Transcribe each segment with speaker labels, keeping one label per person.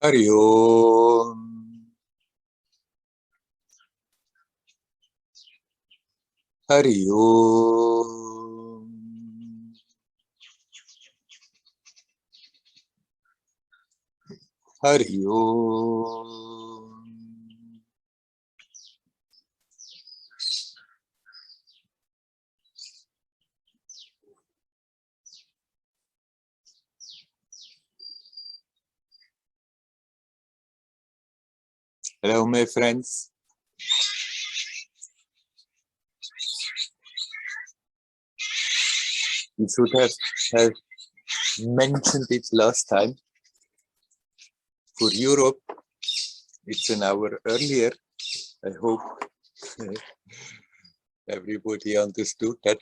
Speaker 1: Hari Om. Hari Om. Hari Om. Hello, my friends. We should have mentioned it last time. For Europe, it's an hour earlier. I hope everybody understood that.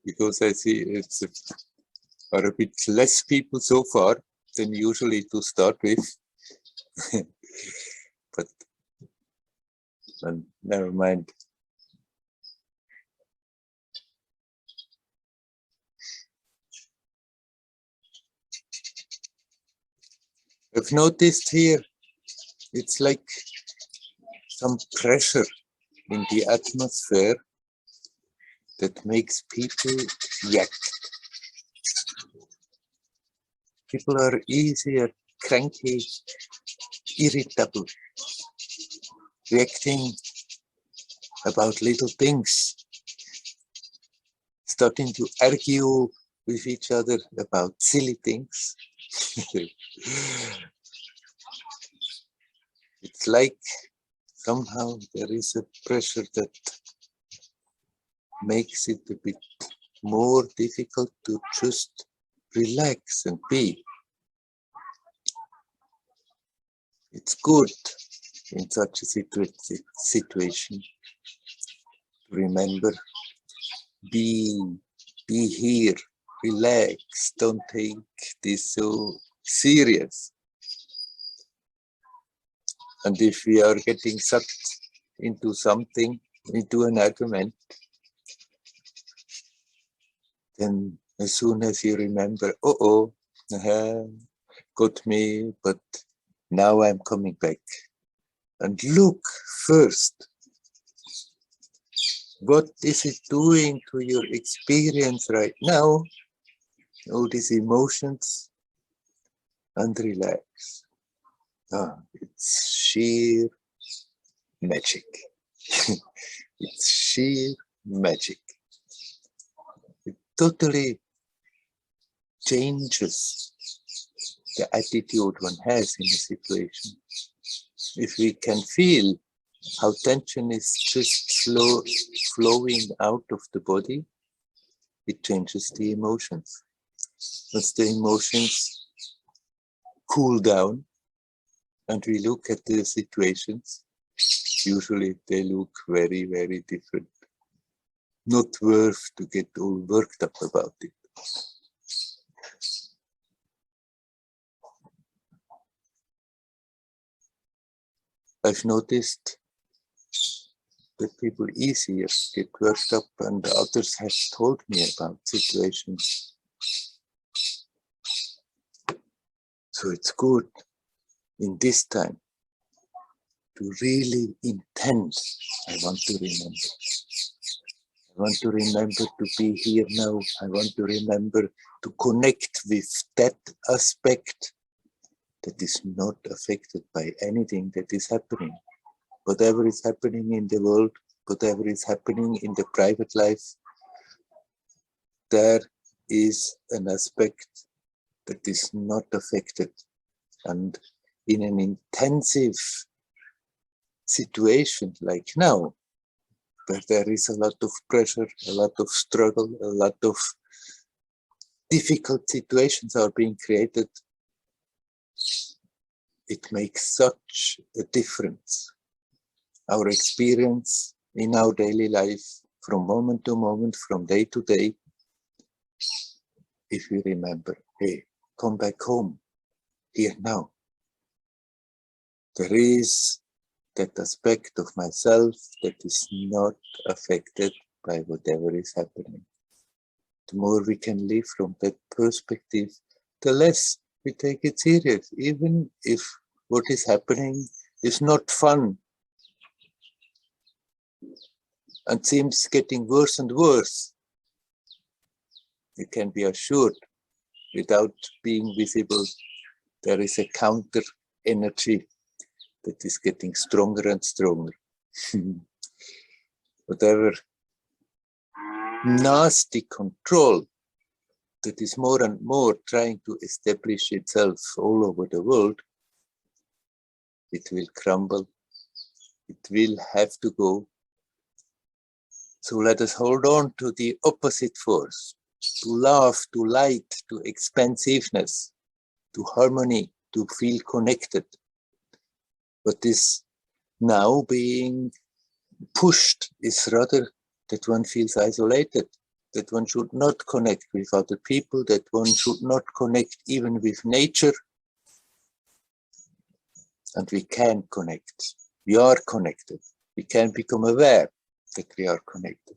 Speaker 1: Because I see are a bit less people so far than usually to start with. But never mind. I've noticed here, it's like some pressure in the atmosphere that makes people react. People are easier, cranky, irritable, reacting about little things, starting to argue with each other about silly things. It's like somehow there is a pressure that makes it a bit more difficult to just relax and be. It's good in such a situation to remember, be here, relax, don't take this so serious. And if we are getting sucked into something, into an argument, then as soon as you remember, got me, but now I'm coming back. And look first, what is it doing to your experience right now? All these emotions, and relax. It's sheer magic. It's sheer magic. It totally changes the attitude one has in a situation. If we can feel how tension is just flowing out of the body, it changes the emotions. As the emotions cool down and we look at the situations, usually they look very, very different. Not worth to get all worked up about it. I've noticed that people easier get worked up, and others have told me about situations. So it's good in this time to really intend. I want to remember. I want to remember to be here now. I want to remember to connect with that aspect that is not affected by anything that is happening. Whatever is happening in the world, whatever is happening in the private life, there is an aspect that is not affected. And in an intensive situation like now, where there is a lot of pressure, a lot of struggle, a lot of difficult situations are being created, it makes such a difference. Our experience in our daily life, from moment to moment, from day to day, if we remember, hey, come back home, here now. There is that aspect of myself that is not affected by whatever is happening. The more we can live from that perspective, the less we take it serious, even if what is happening is not fun and seems getting worse and worse. You can be assured, without being visible, there is a counter energy that is getting stronger and stronger. Whatever nasty control that is more and more trying to establish itself all over the world, it will crumble. It will have to go. So let us hold on to the opposite force, to love, to light, to expansiveness, to harmony, to feel connected. What is now being pushed is rather that one feels isolated, that one should not connect with other people, that one should not connect even with nature. And we can connect. We are connected. We can become aware that we are connected.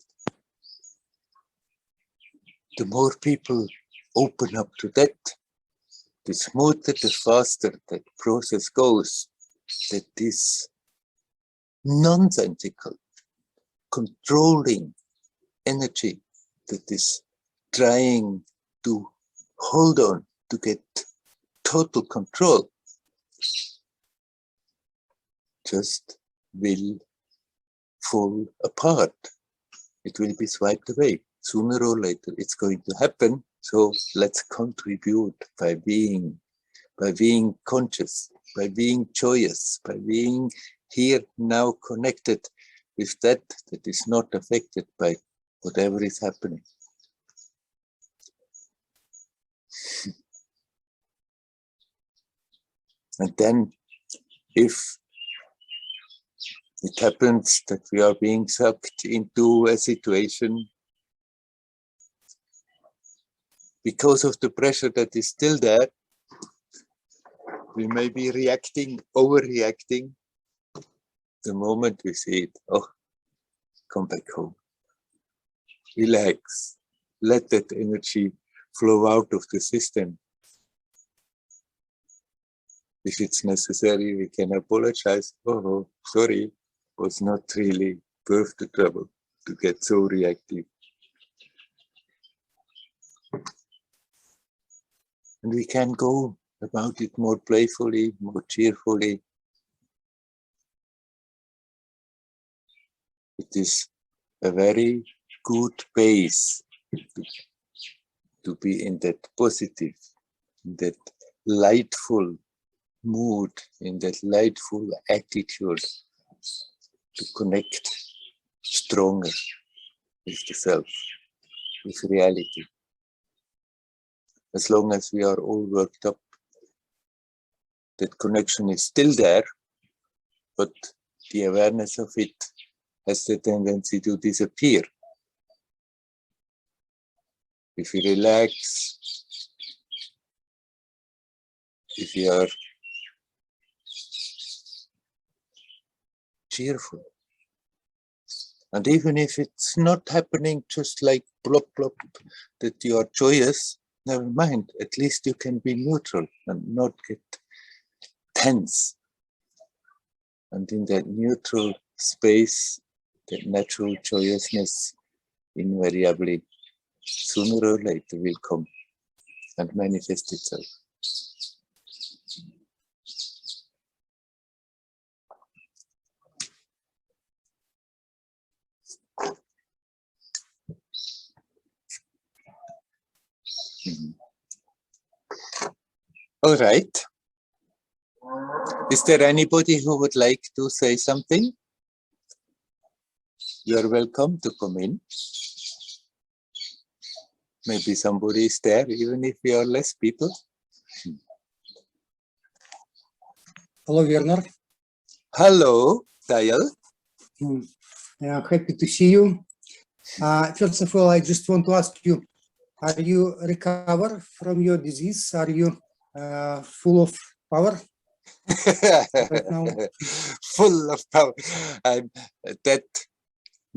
Speaker 1: The more people open up to that, the smoother, the faster that process goes, that this nonsensical, controlling energy that is trying to hold on to get total control just will fall apart. It will be swiped away. Sooner or later it's going to happen. So let's contribute by being conscious, by being joyous, by being here now connected with that is not affected by whatever is happening. And then if it happens that we are being sucked into a situation because of the pressure that is still there, we may be reacting, overreacting. The moment we see it, oh, come back home. Relax. Let that energy flow out of the system. If it's necessary, we can apologize. Oh, sorry, was not really worth the trouble to get so reactive. And we can go about it more playfully, more cheerfully. It is a very good base to be in that positive, in that lightful mood, in that lightful attitude, to connect stronger with the self, with reality. As long as we are all worked up, that connection is still there, but the awareness of it has the tendency to disappear. If we relax, if we are cheerful, and even if it's not happening just like plop plop, that you are joyous, never mind, at least you can be neutral and not get tense. And in that neutral space, that natural joyousness invariably, sooner or later, will come and manifest itself. All right. Is there anybody who would like to say something? You are welcome to come in. Maybe somebody is there, even if we are less people.
Speaker 2: Hello, Werner.
Speaker 1: Hello, Dayal.
Speaker 2: Happy to see you. First of all, I just want to ask you, are you recovered from your disease? Are you full of power right now?
Speaker 1: Full of power. That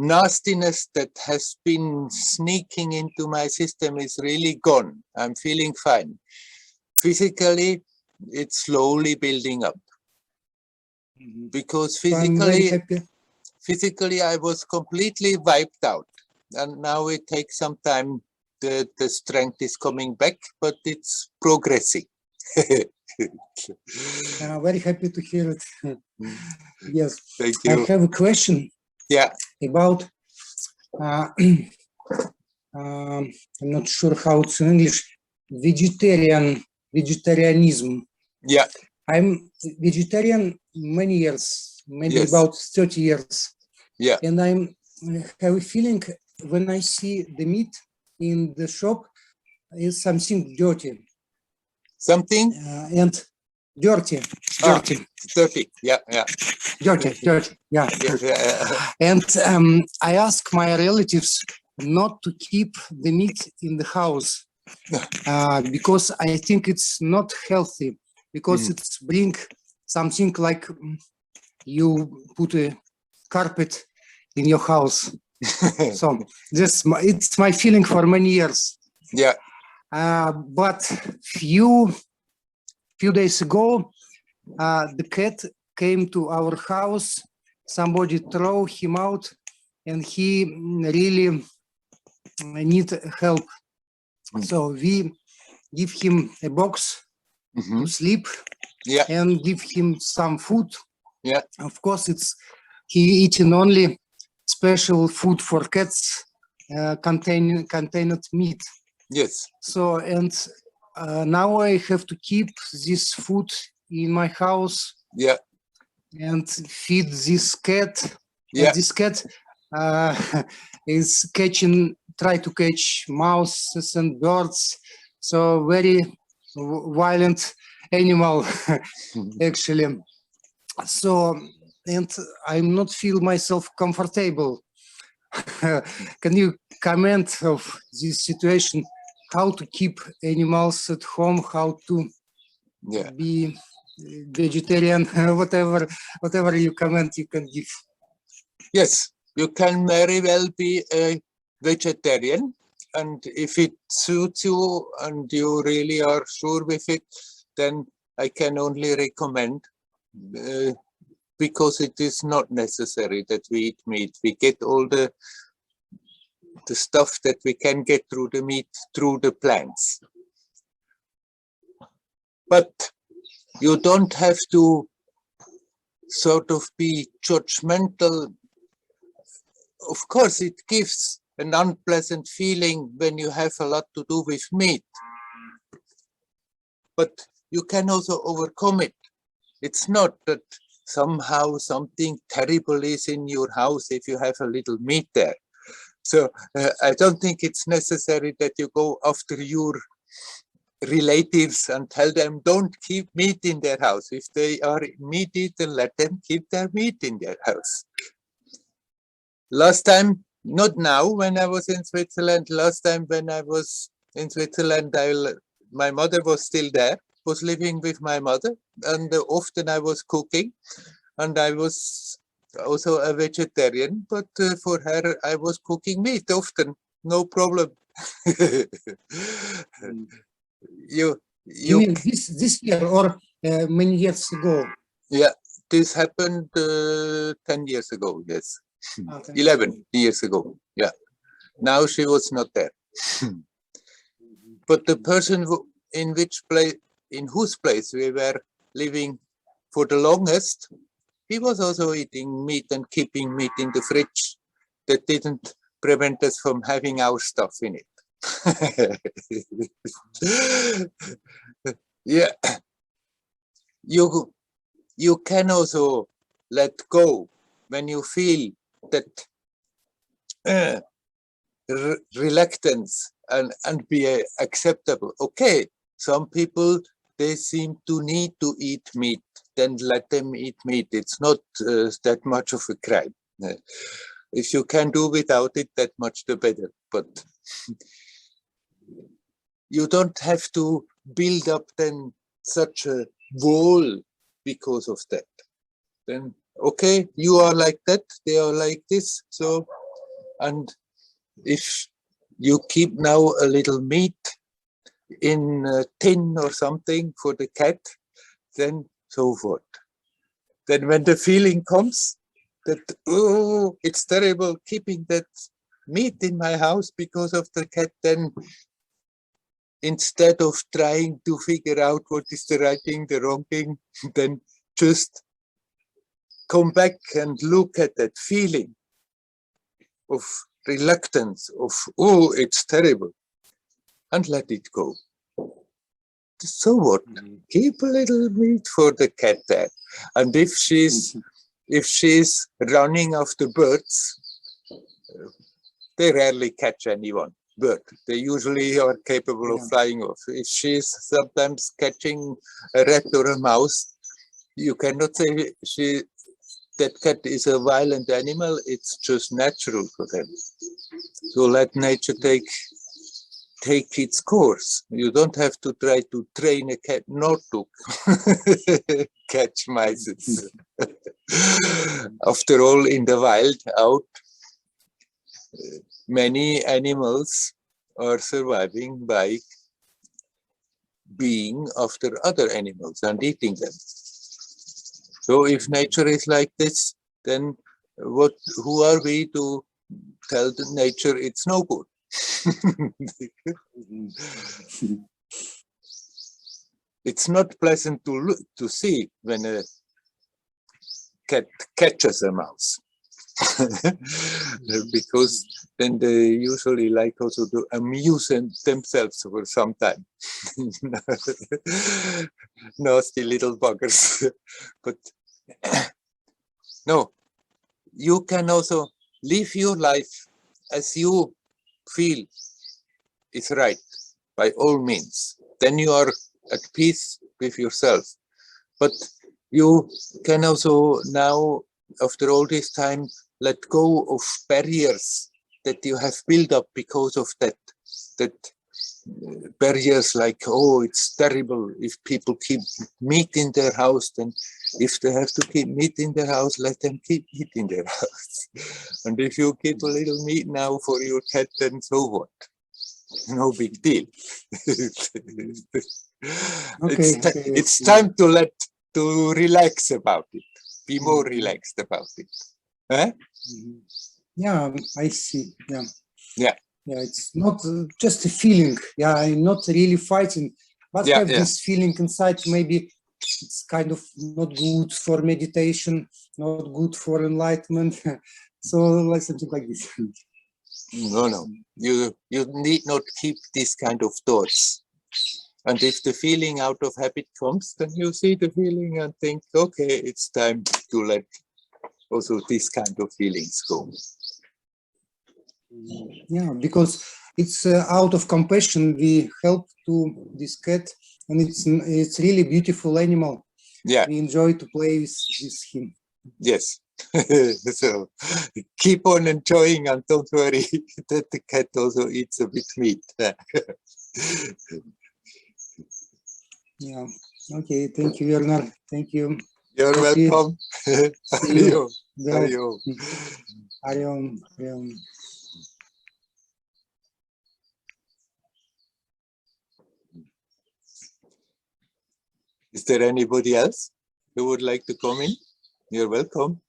Speaker 1: nastiness that has been sneaking into my system is really gone. I'm feeling fine. Physically, it's slowly building up. Because
Speaker 2: So I'm very happy.
Speaker 1: physically I was completely wiped out. And now it takes some time. The strength is coming back, but it's progressing.
Speaker 2: Very happy to hear it. Yes.
Speaker 1: Thank
Speaker 2: I
Speaker 1: you.
Speaker 2: have a question
Speaker 1: Yeah.
Speaker 2: about, I'm not sure how it's in English, vegetarianism.
Speaker 1: Yeah.
Speaker 2: I'm vegetarian many years, maybe
Speaker 1: Yes.
Speaker 2: about 30 years.
Speaker 1: Yeah.
Speaker 2: And I have a feeling when I see the meat in the shop, is something dirty.
Speaker 1: Something?
Speaker 2: And dirty.
Speaker 1: Dirty. Yeah. Yeah.
Speaker 2: Dirty. Yeah. And I ask my relatives not to keep the meat in the house because I think it's not healthy, because it's bring something like you put a carpet in your house. So it's my feeling for many years.
Speaker 1: Yeah.
Speaker 2: But few days ago, the cat came to our house. Somebody threw him out, and he really need help. So we give him a box to sleep, and give him some food.
Speaker 1: Yeah.
Speaker 2: Of course, he eating only special food for cats, contained meat.
Speaker 1: Yes.
Speaker 2: So, and now I have to keep this food in my house.
Speaker 1: Yeah.
Speaker 2: And feed this cat.
Speaker 1: Yeah.
Speaker 2: And this cat is try to catch mouses and birds. So very violent animal, actually. So, and I'm not feel myself comfortable. Can you comment of this situation? How to keep animals at home? How to be vegetarian? whatever you comment you can give.
Speaker 1: Yes, you can very well be a vegetarian, and if it suits you and you really are sure with it, then I can only recommend, because it is not necessary that we eat meat. We get all the stuff that we can get through the meat, through the plants. But you don't have to sort of be judgmental. Of course, it gives an unpleasant feeling when you have a lot to do with meat. But you can also overcome it. It's not that somehow something terrible is in your house if you have a little meat there. So I don't think it's necessary that you go after your relatives and tell them don't keep meat in their house. If they are meat eater, let them keep their meat in their house. Last time, not now when I was in Switzerland, last time when I was in Switzerland, my mother was still there, was living with my mother, and often I was cooking, and I was also a vegetarian, but for her I was cooking meat often, no problem. You
Speaker 2: mean this year or many years ago?
Speaker 1: Yeah, this happened 10 years ago, yes. 11 years ago, yeah. Now she was not there. But the person in whose place we were living for the longest, he was also eating meat and keeping meat in the fridge. That didn't prevent us from having our stuff in it. Yeah, you can also let go when you feel that reluctance and be acceptable. Okay, some people, they seem to need to eat meat, then let them eat meat. It's not that much of a crime. If you can do without it, that much the better. But you don't have to build up then such a wall because of that. Then, okay, you are like that, they are like this, so And if you keep now a little meat in a tin or something for the cat, then so forth. Then when the feeling comes that, oh, it's terrible keeping that meat in my house because of the cat, then instead of trying to figure out what is the right thing, the wrong thing, then just come back and look at that feeling of reluctance, of, oh, it's terrible, and let it go. So what? Keep a little meat for the cat there. And if she's running after birds, they rarely catch anyone. Bird. They usually are capable of flying off. If she's sometimes catching a rat or a mouse, you cannot say that cat is a violent animal. It's just natural for them. So let nature take its course. You don't have to try to train a cat not to catch mice. After all, in the wild out, many animals are surviving by being after other animals and eating them. So if nature is like this, then who are we to tell the nature it's no good? It's not pleasant to see when a cat catches a mouse. Because then they usually like also to amuse themselves for some time. Nasty little buggers. But no, you can also live your life as you feel is right, by all means. Then you are at peace with yourself. But you can also now, after all this time, let go of barriers that you have built up because of that barriers like, oh, it's terrible if people keep meat in their house, then if they have to keep meat in their house, let them keep meat in their house. And if you keep a little meat now for your cat, then so what? No big deal. It's time to relax about it. Be more relaxed about it. Huh?
Speaker 2: Yeah, I see. Yeah.
Speaker 1: Yeah.
Speaker 2: Yeah, it's not just a feeling. Yeah, I'm not really fighting, but have this feeling inside. Maybe it's kind of not good for meditation, not good for enlightenment. So like something like this.
Speaker 1: No. You need not keep this kind of thoughts. And if the feeling out of habit comes, then you see the feeling and think, okay, it's time to let also this kind of feelings go.
Speaker 2: Yeah, because it's out of compassion we help to this cat, and it's really beautiful animal.
Speaker 1: Yeah,
Speaker 2: we enjoy to play with him.
Speaker 1: Yes. So keep on enjoying and don't worry that the cat also eats a bit meat.
Speaker 2: Yeah. Okay. Thank you, Werner. Thank you.
Speaker 1: You're welcome.
Speaker 2: See you.
Speaker 1: Hariom.
Speaker 2: Hariom.
Speaker 1: Is there anybody else who would like to come in? You're welcome.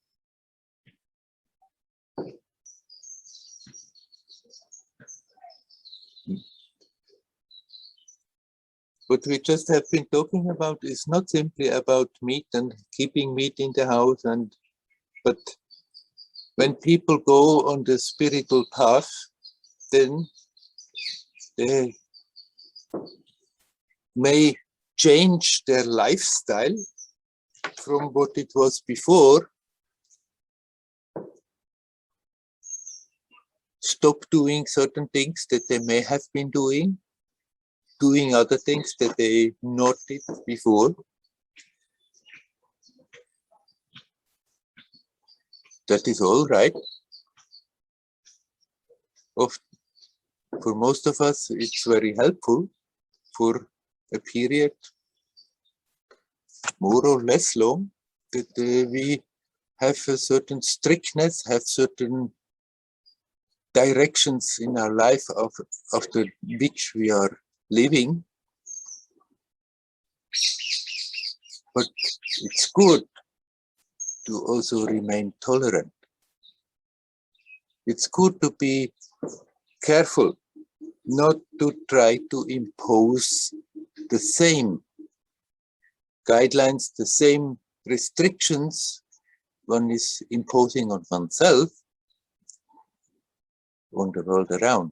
Speaker 1: What we just have been talking about is not simply about meat and keeping meat in the house, but when people go on the spiritual path, then they may change their lifestyle from what it was before, stop doing certain things that they may have been doing other things that they not did before. That is all right. For most of us, it's very helpful for a period more or less long that we have a certain strictness, have certain directions in our life after which we are living. But it's good to also remain tolerant. It's good to be careful not to try to impose the same guidelines, the same restrictions one is imposing on oneself, on the world around,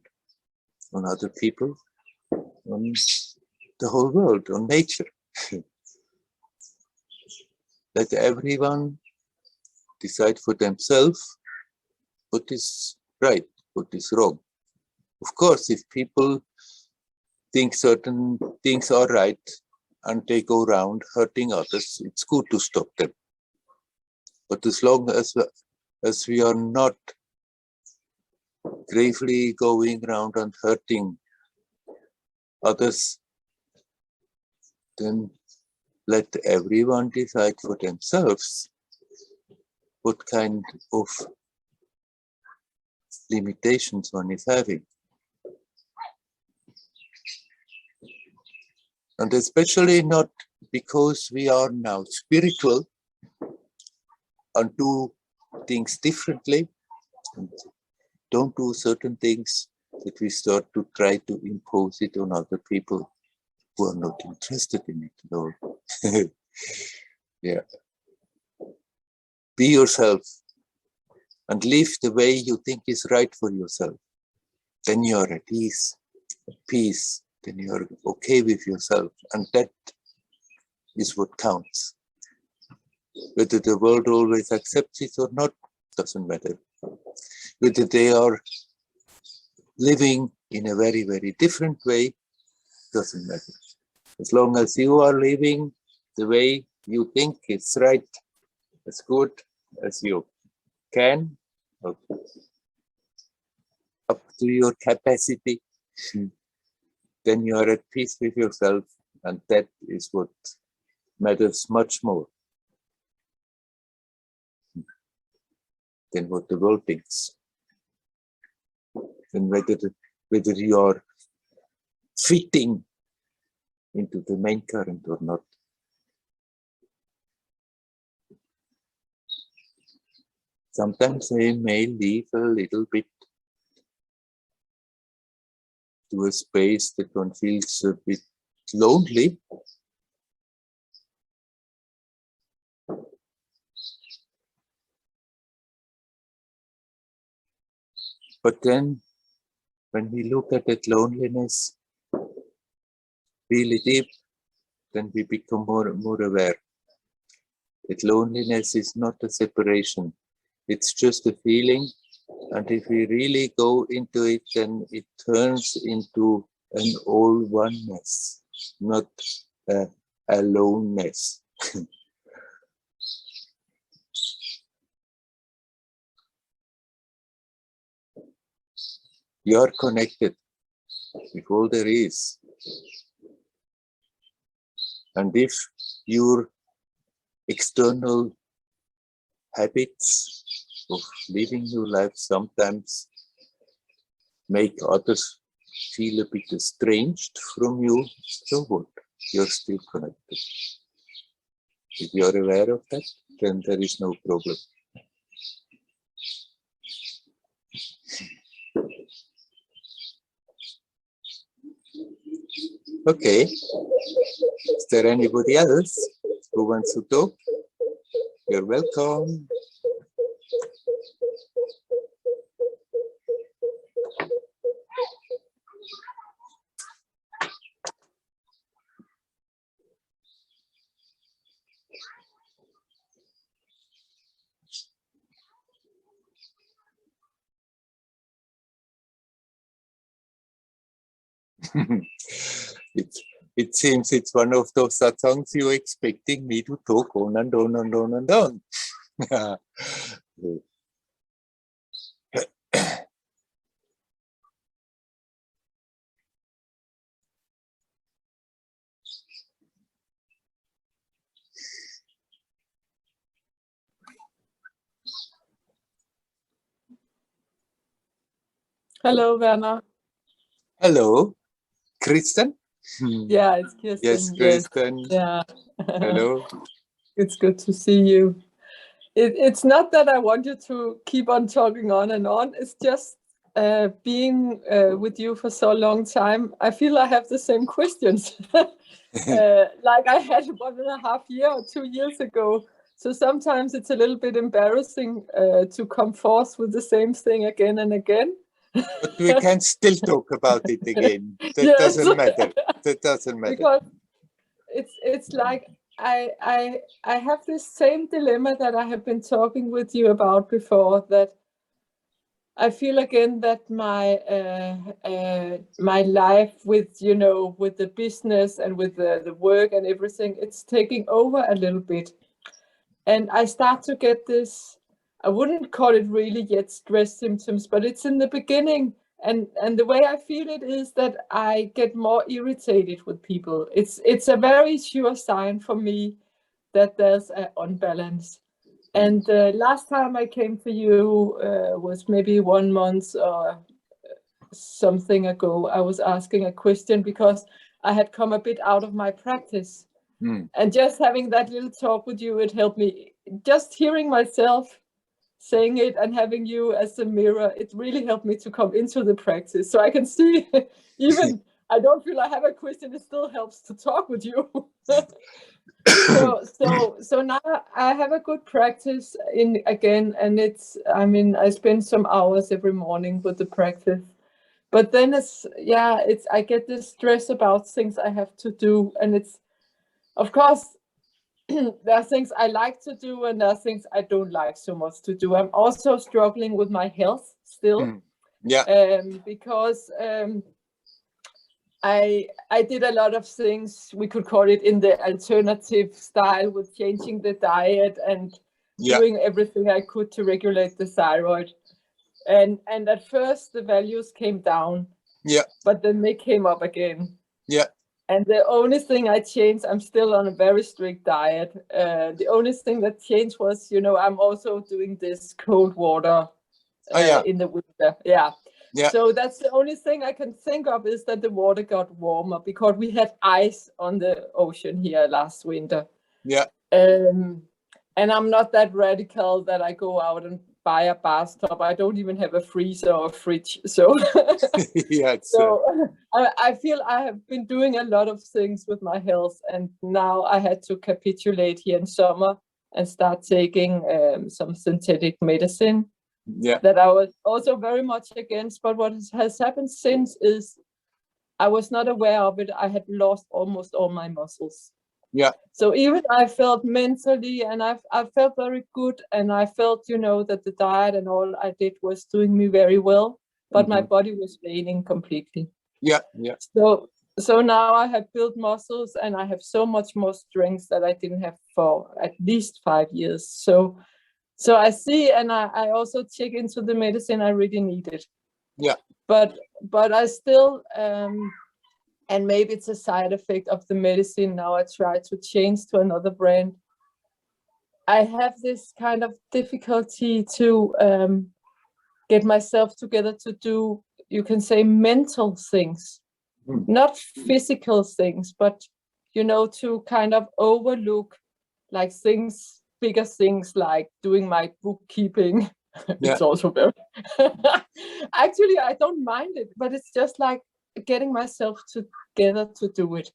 Speaker 1: on other people, on the whole world, on nature. Let everyone decide for themselves what is right, what is wrong. Of course, if people think certain things are right and they go around hurting others, it's good to stop them. But as long as we are not gravely going around and hurting others, then let everyone decide for themselves what kind of limitations one is having. And especially not because we are now spiritual and do things differently, and don't do certain things, that we start to try to impose it on other people who are not interested in it at all. Yeah. Be yourself and live the way you think is right for yourself. Then you are at ease, at peace, then you are okay with yourself, and that is what counts. Whether the world always accepts it or not, doesn't matter. Whether they are living in a very, very different way, doesn't matter. As long as you are living the way you think is right, as good as you can, up to your capacity, then you are at peace with yourself, and that is what matters much more than what the world thinks. And whether you are fitting into the main current or not. Sometimes I may leave a little bit to a space that one feels a bit lonely. But then, when we look at that loneliness really deep, then we become more aware that loneliness is not a separation. It's just a feeling. And if we really go into it, then it turns into an all oneness, not a aloneness. You are connected with all there is. And if your external habits of living your life sometimes make others feel a bit estranged from you, so what? You're still connected. If you're aware of that, then there is no problem. Okay. Is there anybody else who wants to talk? You're welcome. It seems it's one of those satsangs you're expecting me to talk on and on and on and on.
Speaker 3: Hello, Werner.
Speaker 1: Hello, Kristen.
Speaker 3: Yeah, it's
Speaker 1: Yes,
Speaker 3: Kirsten. Yes.
Speaker 1: Kristen.
Speaker 3: Yeah.
Speaker 1: Hello.
Speaker 3: It's good to see you. It's not that I want you to keep on talking on and on. It's just being with you for so long time. I feel I have the same questions like I had 1.5 years or 2 years ago. So sometimes it's a little bit embarrassing to come forth with the same thing again and again.
Speaker 1: But we can still talk about it again. That
Speaker 3: Yes.
Speaker 1: doesn't matter. That doesn't matter.
Speaker 3: Because it's like I have this same dilemma that I have been talking with you about before, that I feel again that my life with, you know, with the business and with the work and everything, it's taking over a little bit. And I start to get this, I wouldn't call it really yet stress symptoms, but it's in the beginning. And the way I feel it is that I get more irritated with people. It's a very sure sign for me that there's an unbalance. And last time I came to you was maybe 1 month or something ago. I was asking a question because I had come a bit out of my practice. And just having that little talk with you, it helped me. Just hearing myself saying it and having you as a mirror, it really helped me to come into the practice. So I can see, even I don't feel I have a question, it still helps to talk with you. So now I have a good practice in again, and it's, I mean, I spend some hours every morning with the practice. But then I get this stress about things I have to do, and it's, of course, there are things I like to do and there are things I don't like so much to do. I'm also struggling with my health still. Because I did a lot of things, we could call it in the alternative style, with changing the diet and doing everything I could to regulate the thyroid. And at first the values came down, but then they came up again. And the only thing I changed, I'm still on a very strict diet. The only thing that changed was, you know, I'm also doing this cold water in the winter. So that's the only thing I can think of, is that the water got warmer because we had ice on the ocean here last winter. And I'm not that radical that I go out and buy a bathtub. I don't even have a freezer or a fridge. So, I feel I have been doing a lot of things with my health, and now I had to capitulate here in summer and start taking some synthetic medicine that I was also very much against. But what has happened since is I was not aware of it. I had lost almost all my muscles. So even I felt mentally, and I felt very good, and I felt, you know, that the diet and all I did was doing me very well, but my body was waning completely. So now I have built muscles and I have so much more strength that I didn't have for at least 5 years. So I see, and I also check into the medicine. I really need it. But I still and maybe it's a side effect of the medicine. Now I try to change to another brand. I have this kind of difficulty to get myself together to do, you can say, mental things, not physical things, but, you know, to kind of overlook like things, bigger things, like doing my bookkeeping. It's also very, actually, I don't mind it, but it's just like getting myself together to do it.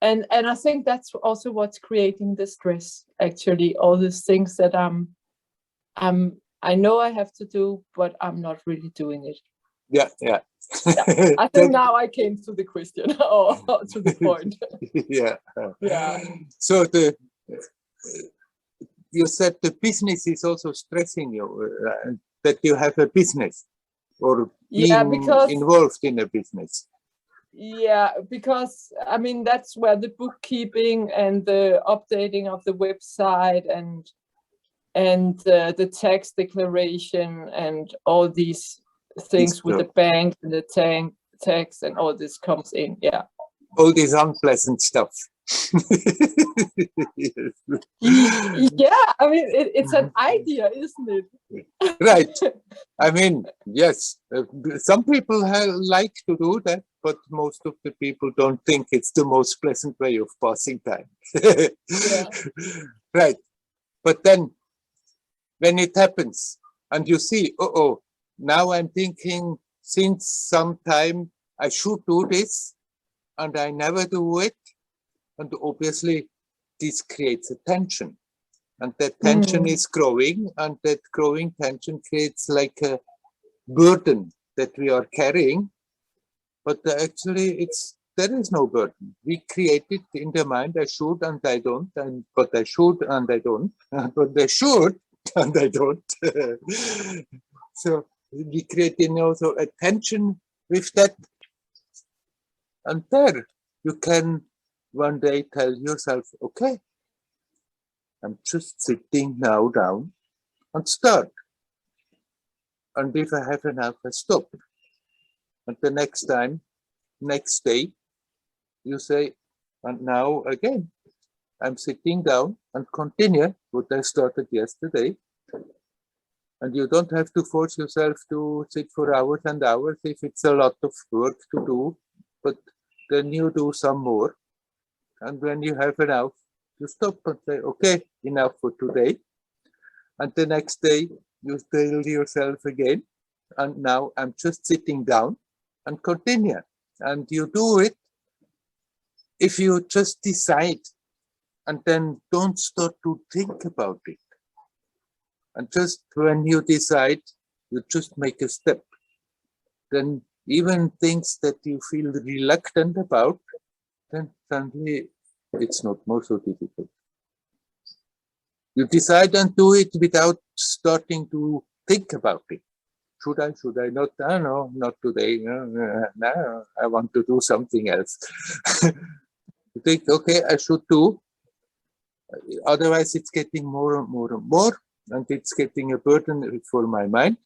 Speaker 3: And I think that's also what's creating the stress, actually, all these things that I know I have to do, but I'm not really doing it. I think now I came to the question, or to the point.
Speaker 1: So you said the business is also stressing you, that you have a business, or being involved in a business.
Speaker 3: Because I mean, that's where the bookkeeping and the updating of the website and the tax declaration and all these things with the bank and the tax and all this comes in.
Speaker 1: All this unpleasant stuff.
Speaker 3: Yeah, I mean, it's an idea, isn't it?
Speaker 1: Right. I mean, yes, some people like to do that, but most of the people don't think it's the most pleasant way of passing time.
Speaker 3: Yeah.
Speaker 1: Right. But then when it happens and you see, oh, now I'm thinking since some time I should do this and I never do it. And obviously this creates a tension. And that tension is growing, and that growing tension creates like a burden that we are carrying. But actually there is no burden. We create it in the mind, I should and I don't, but I should and I don't, but I should and I don't. So we create also a tension with that. And there you can one day tell yourself, okay, I'm just sitting now down and start. And if I have enough, I stop. And the next day, you say, and now again, I'm sitting down and continue what I started yesterday. And you don't have to force yourself to sit for hours and hours if it's a lot of work to do, but then you do some more. And when you have enough, you stop and say, okay, enough for today. And the next day, you tell yourself again, and now I'm just sitting down and continue. And you do it if you just decide and then don't start to think about it. And just when you decide, you just make a step. Then even things that you feel reluctant about, then suddenly it's not more so difficult. You decide and do it without starting to think about it. Should I not? No, not today. No, I want to do something else. You think, okay, I should do. Otherwise, it's getting more and more and more, and it's getting a burden for my mind.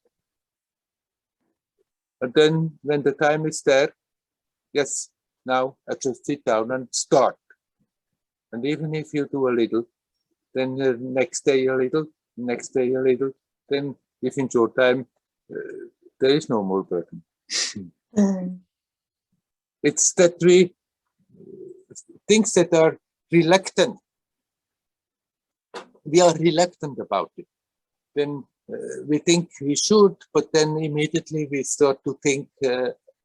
Speaker 1: And then when the time is there, yes, now I just sit down and start. And even if you do a little, then the next day a little, next day a little, then within short time, there is no more burden. It's that we, things that are reluctant, we are reluctant about it. Then we think we should, but then immediately we start to think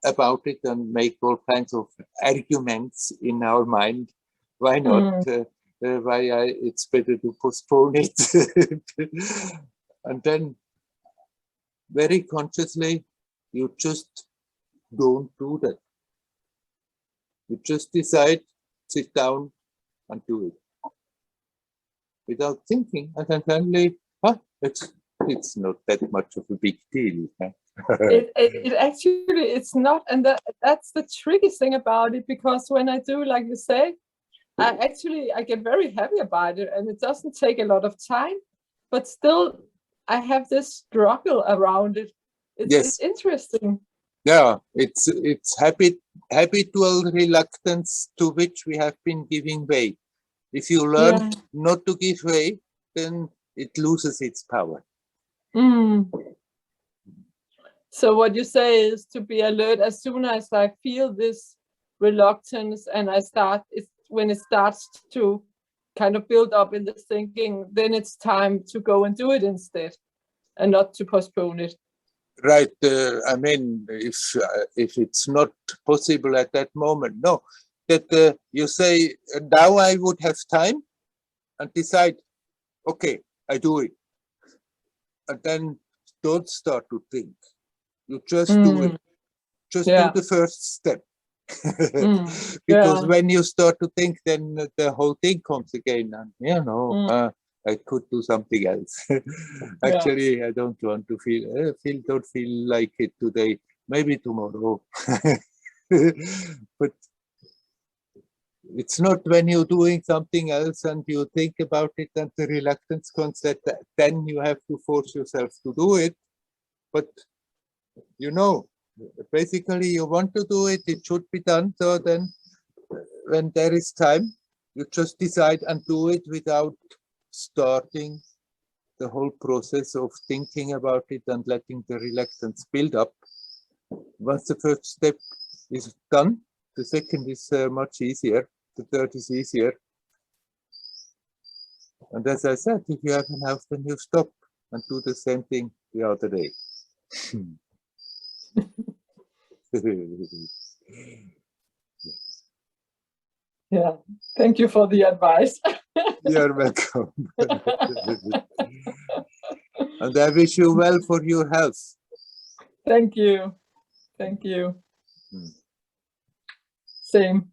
Speaker 1: about it and make all kinds of arguments in our mind. Why not? It's better to postpone it. And then very consciously, you just don't do that. You just decide, sit down and do it. Without thinking, and then suddenly, it's not that much of a big deal.
Speaker 3: It actually, it's not. And that's the tricky thing about it, because when I do, like you say, I get very happy about it, and it doesn't take a lot of time, but still I have this struggle around it. It's interesting.
Speaker 1: Yeah, it's habitual reluctance to which we have been giving way. If you learn not to give way, then it loses its power.
Speaker 3: So what you say is to be alert as soon as I feel this reluctance, and when it starts to kind of build up in the thinking, then it's time to go and do it instead, and not to postpone it.
Speaker 1: Right. I mean, if it's not possible at that moment, no. That you say, now I would have time, and decide, okay, I do it. And then don't start to think. You just do it. Just do the first step. Because when you start to think, then the whole thing comes again. And I could do something else. Actually, I don't want to don't feel like it today. Maybe tomorrow. But it's not when you're doing something else and you think about it and the reluctance comes, that then you have to force yourself to do it. But basically you want to do it, it should be done. So then when there is time, You just decide and do it without starting the whole process of thinking about it and letting the reluctance build up. Once the first step is done, the second is much easier, the third is easier. And as I said, if you have an health, then you stop and do the same thing the other day.
Speaker 3: Yeah, thank you for the advice.
Speaker 1: You're welcome. And I wish you well for your health.
Speaker 3: Thank you. Thank you. Same.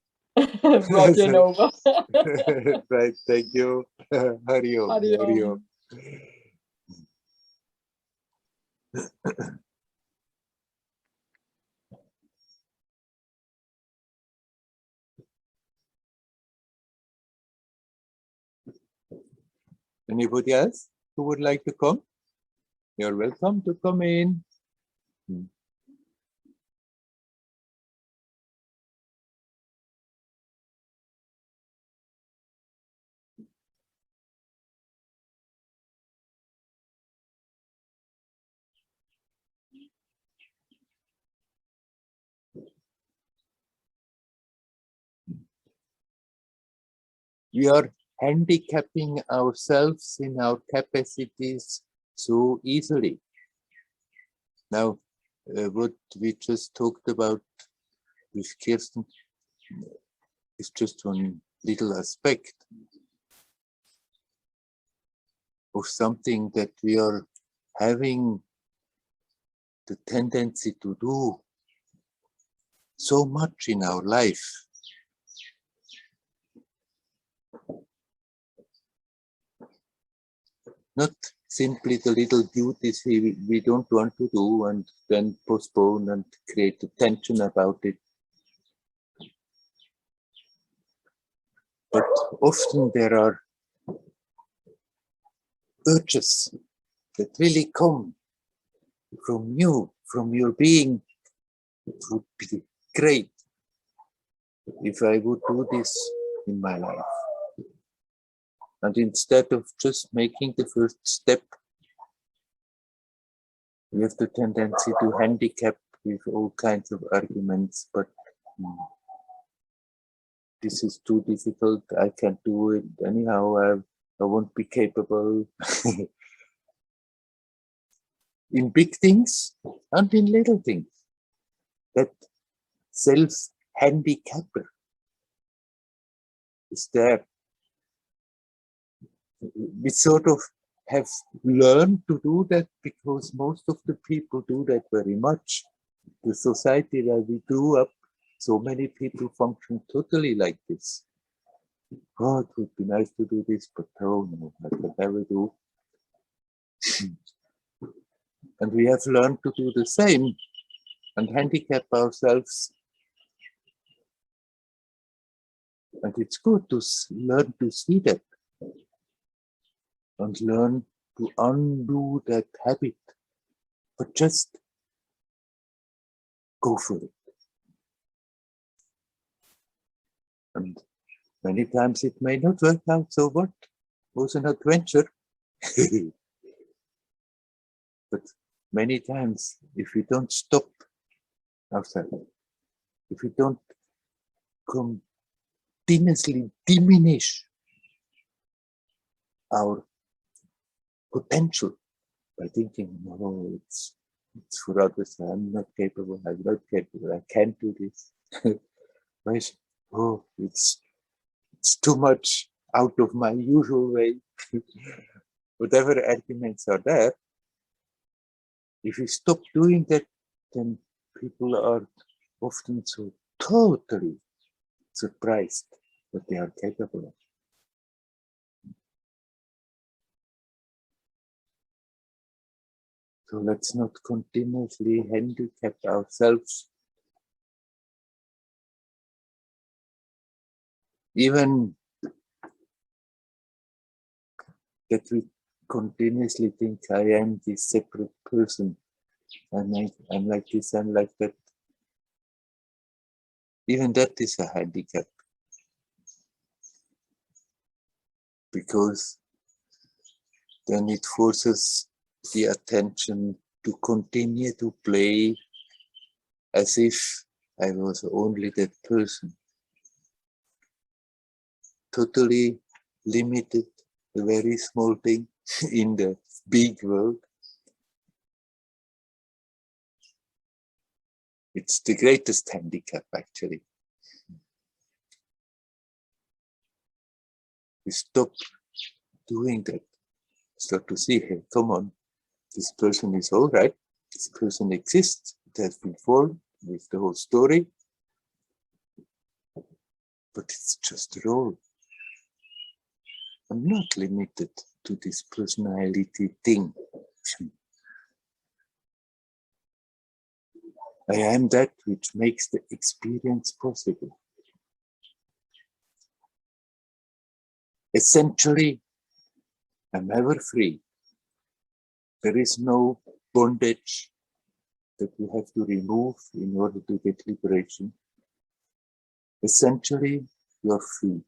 Speaker 3: Roger over.
Speaker 1: Right, thank you. Hariom.
Speaker 3: Hariom.
Speaker 1: Anybody else who would like to come? You're welcome to come in. We are handicapping ourselves in our capacities so easily. Now, what we just talked about with Kirsten is just one little aspect of something that we are having the tendency to do so much in our life. Not simply the little duties we don't want to do and then postpone and create a tension about it. But often there are urges that really come from you, from your being. It would be great if I would do this in my life. And instead of just making the first step, we have the tendency to handicap with all kinds of arguments, but this is too difficult, I can't do it anyhow, I won't be capable. In big things and in little things. That self-handicapper is there. We sort of have learned to do that because most of the people do that very much. The society where we grew up, so many people function totally like this. Oh, it would be nice to do this, but oh no, I can never do. And we have learned to do the same and handicap ourselves. And it's good to learn to see that and learn to undo that habit, but just go for it. And many times it may not work out, so what? It was an adventure. But many times, if we don't stop ourselves, if we don't continuously diminish our potential by thinking, no, it's for others, I'm not capable, I can't do this. Right? Oh, it's too much out of my usual way. Whatever arguments are there, if we stop doing that, then people are often so totally surprised what they are capable of. So let's not continuously handicap ourselves. Even that we continuously think I am this separate person. I'm like this, I'm like that. Even that is a handicap. because then it forces the attention to continue to play as if I was only that person. Totally limited, a very small thing in the big world. It's the greatest handicap, actually. We stop doing that. Start to see, hey, come on, this person is all right. This person exists. It has been formed with the whole story. But it's just a role. I'm not limited to this personality thing. I am that which makes the experience possible. Essentially, I'm ever free. There is no bondage that we have to remove in order to get liberation. Essentially, you're free.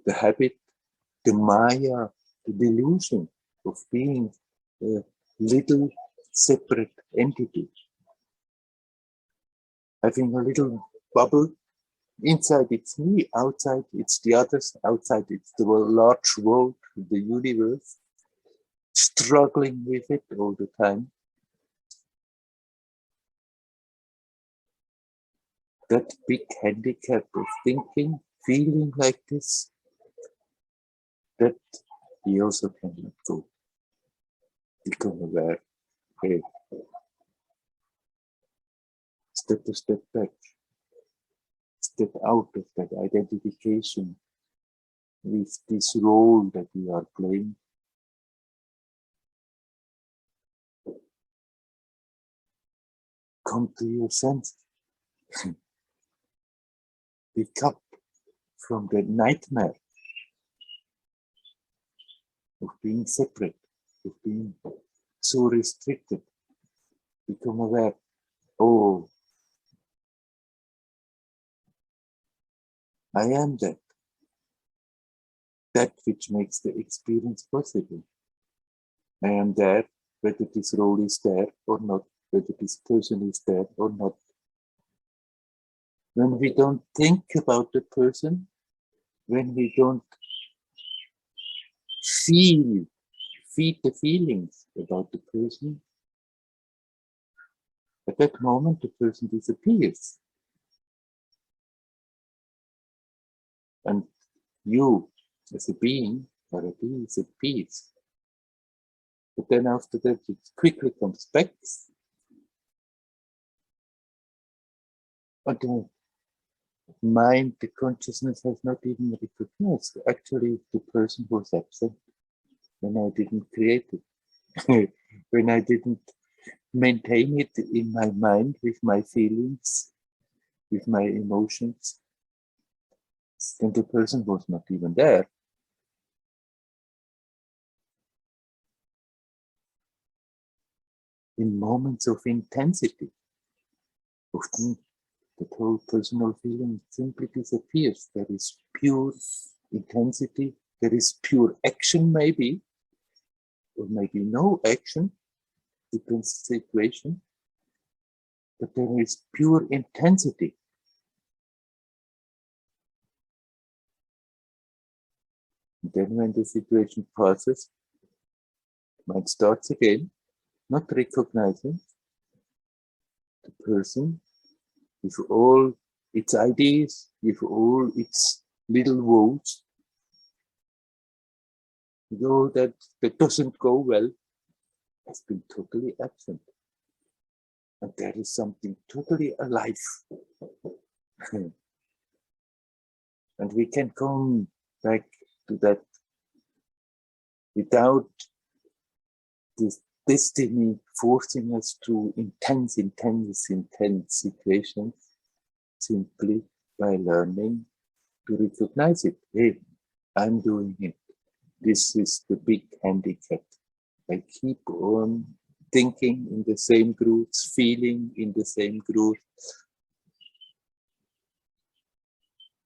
Speaker 1: The habit, the maya, the delusion of being a little separate entity, having a little bubble. Inside it's me, outside it's the others, outside it's the large world, the universe, struggling with it all the time. That big handicap of thinking, feeling like this, that we also can let go. Become aware, hey, step a step back. Step out of that identification with this role that we are playing. Come to your senses. Wake up from the nightmare of being separate, of being so restricted. Become aware, oh, I am that. That which makes the experience possible. I am there, whether this role is there or not, whether this person is there or not. When we don't think about the person, when we don't feed the feelings about the person, at that moment the person disappears. And you, as a being, or a being, disappears. But then after that, it quickly comes back. But the mind, the consciousness has not even recognized actually the person was absent when I didn't create it, when I didn't maintain it in my mind with my feelings, with my emotions, then the person was not even there. In moments of intensity, often the whole personal feeling simply disappears. There is pure intensity, there is pure action maybe, or maybe no action, depends on the situation, but there is pure intensity. And then when the situation passes, mind starts again, not recognizing the person with all its ideas, with all its little woes, with all that doesn't go well, has been totally absent. And there is something totally alive. And we can come back to that without this destiny forcing us to intense situations, simply by learning to recognize it. Hey, I'm doing it. This is the big handicap. I keep on thinking in the same grooves, feeling in the same grooves,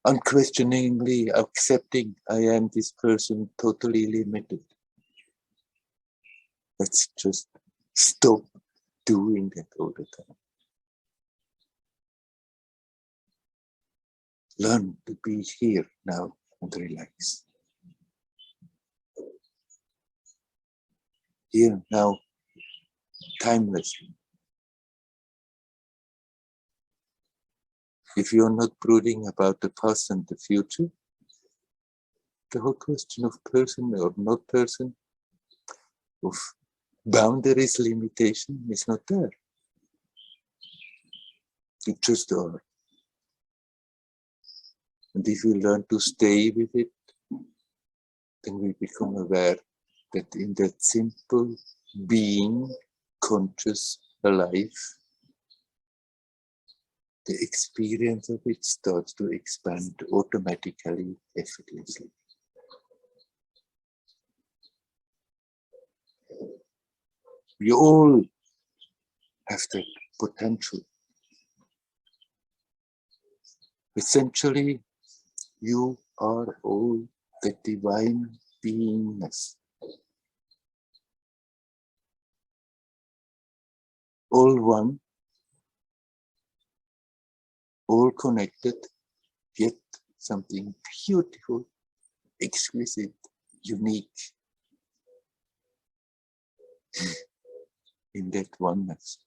Speaker 1: unquestioningly accepting I am this person totally limited. Let's just stop doing that all the time. Learn to be here now and relax. Here now, timelessly. If you're not brooding about the past and the future, the whole question of person or not person, of boundaries, limitation is not there. You just are. And if we learn to stay with it, then we become aware that in that simple being, conscious, alive, the experience of it starts to expand automatically, effortlessly. We all have that potential. Essentially, you are all the divine beingness. All one, all connected, yet something beautiful, exquisite, unique in that oneness.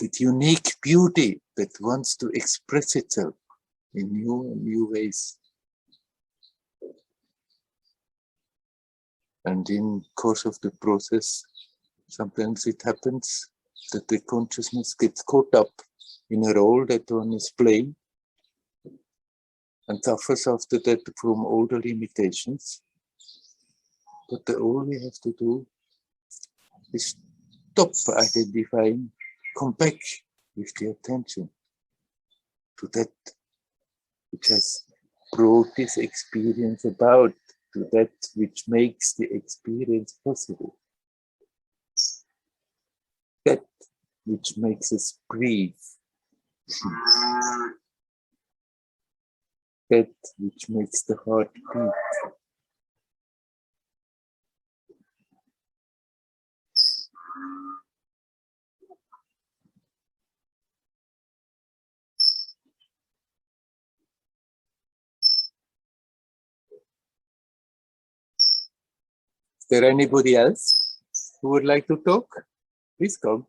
Speaker 1: That unique beauty that wants to express itself in new ways. And in course of the process, sometimes it happens that the consciousness gets caught up in a role that one is playing and suffers after that from all the limitations. But all we have to do is stop identifying, come back with the attention to that which has brought this experience about, to that which makes the experience possible. That which makes us breathe. That which makes the heart beat. Is there anybody else who would like to talk? Please come.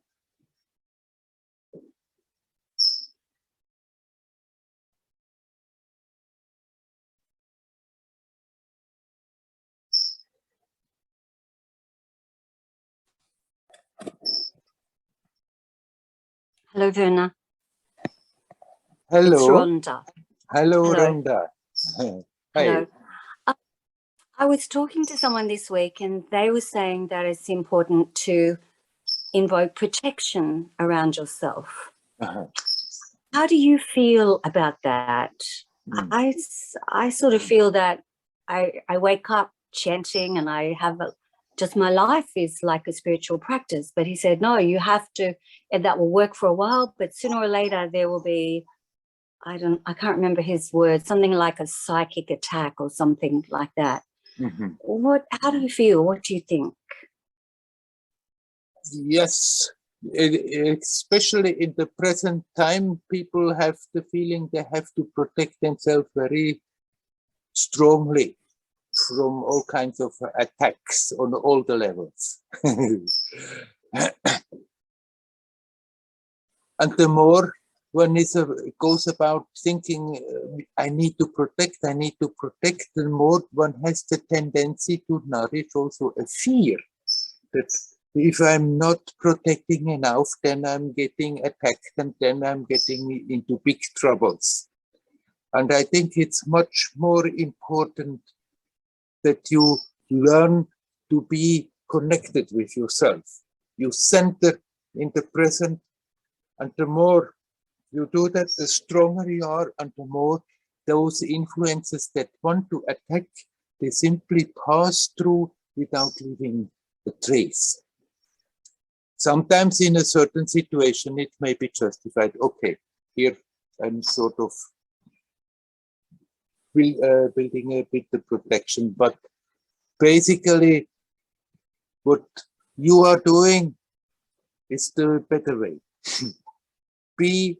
Speaker 4: Hello, Werner.
Speaker 1: Hello.
Speaker 4: It's Rhonda.
Speaker 1: Hello,
Speaker 4: Hello.
Speaker 1: Rhonda.
Speaker 4: Hello. I was talking to someone this week and they were saying that it's important to invoke protection around yourself. How do you feel about that? I sort of feel that I wake up chanting and I have just my life is like a spiritual practice. But he said, no, you have to, and that will work for a while, but sooner or later there will be, I can't remember his words, something like a psychic attack or something like that. How do you feel? What do you think?
Speaker 1: Yes, especially in the present time, people have the feeling they have to protect themselves very strongly from all kinds of attacks on all the levels. And the more one goes about thinking, I need to protect, the more one has the tendency to nourish also a fear that if I'm not protecting enough, then I'm getting attacked and then I'm getting into big troubles. And I think it's much more important that you learn to be connected with yourself. You center in the present, and the more you do that, the stronger you are, and the more those influences that want to attack, they simply pass through without leaving a trace. Sometimes in a certain situation, it may be justified. Okay, here I'm sort of building a bit of protection, but basically what you are doing is the better way. Be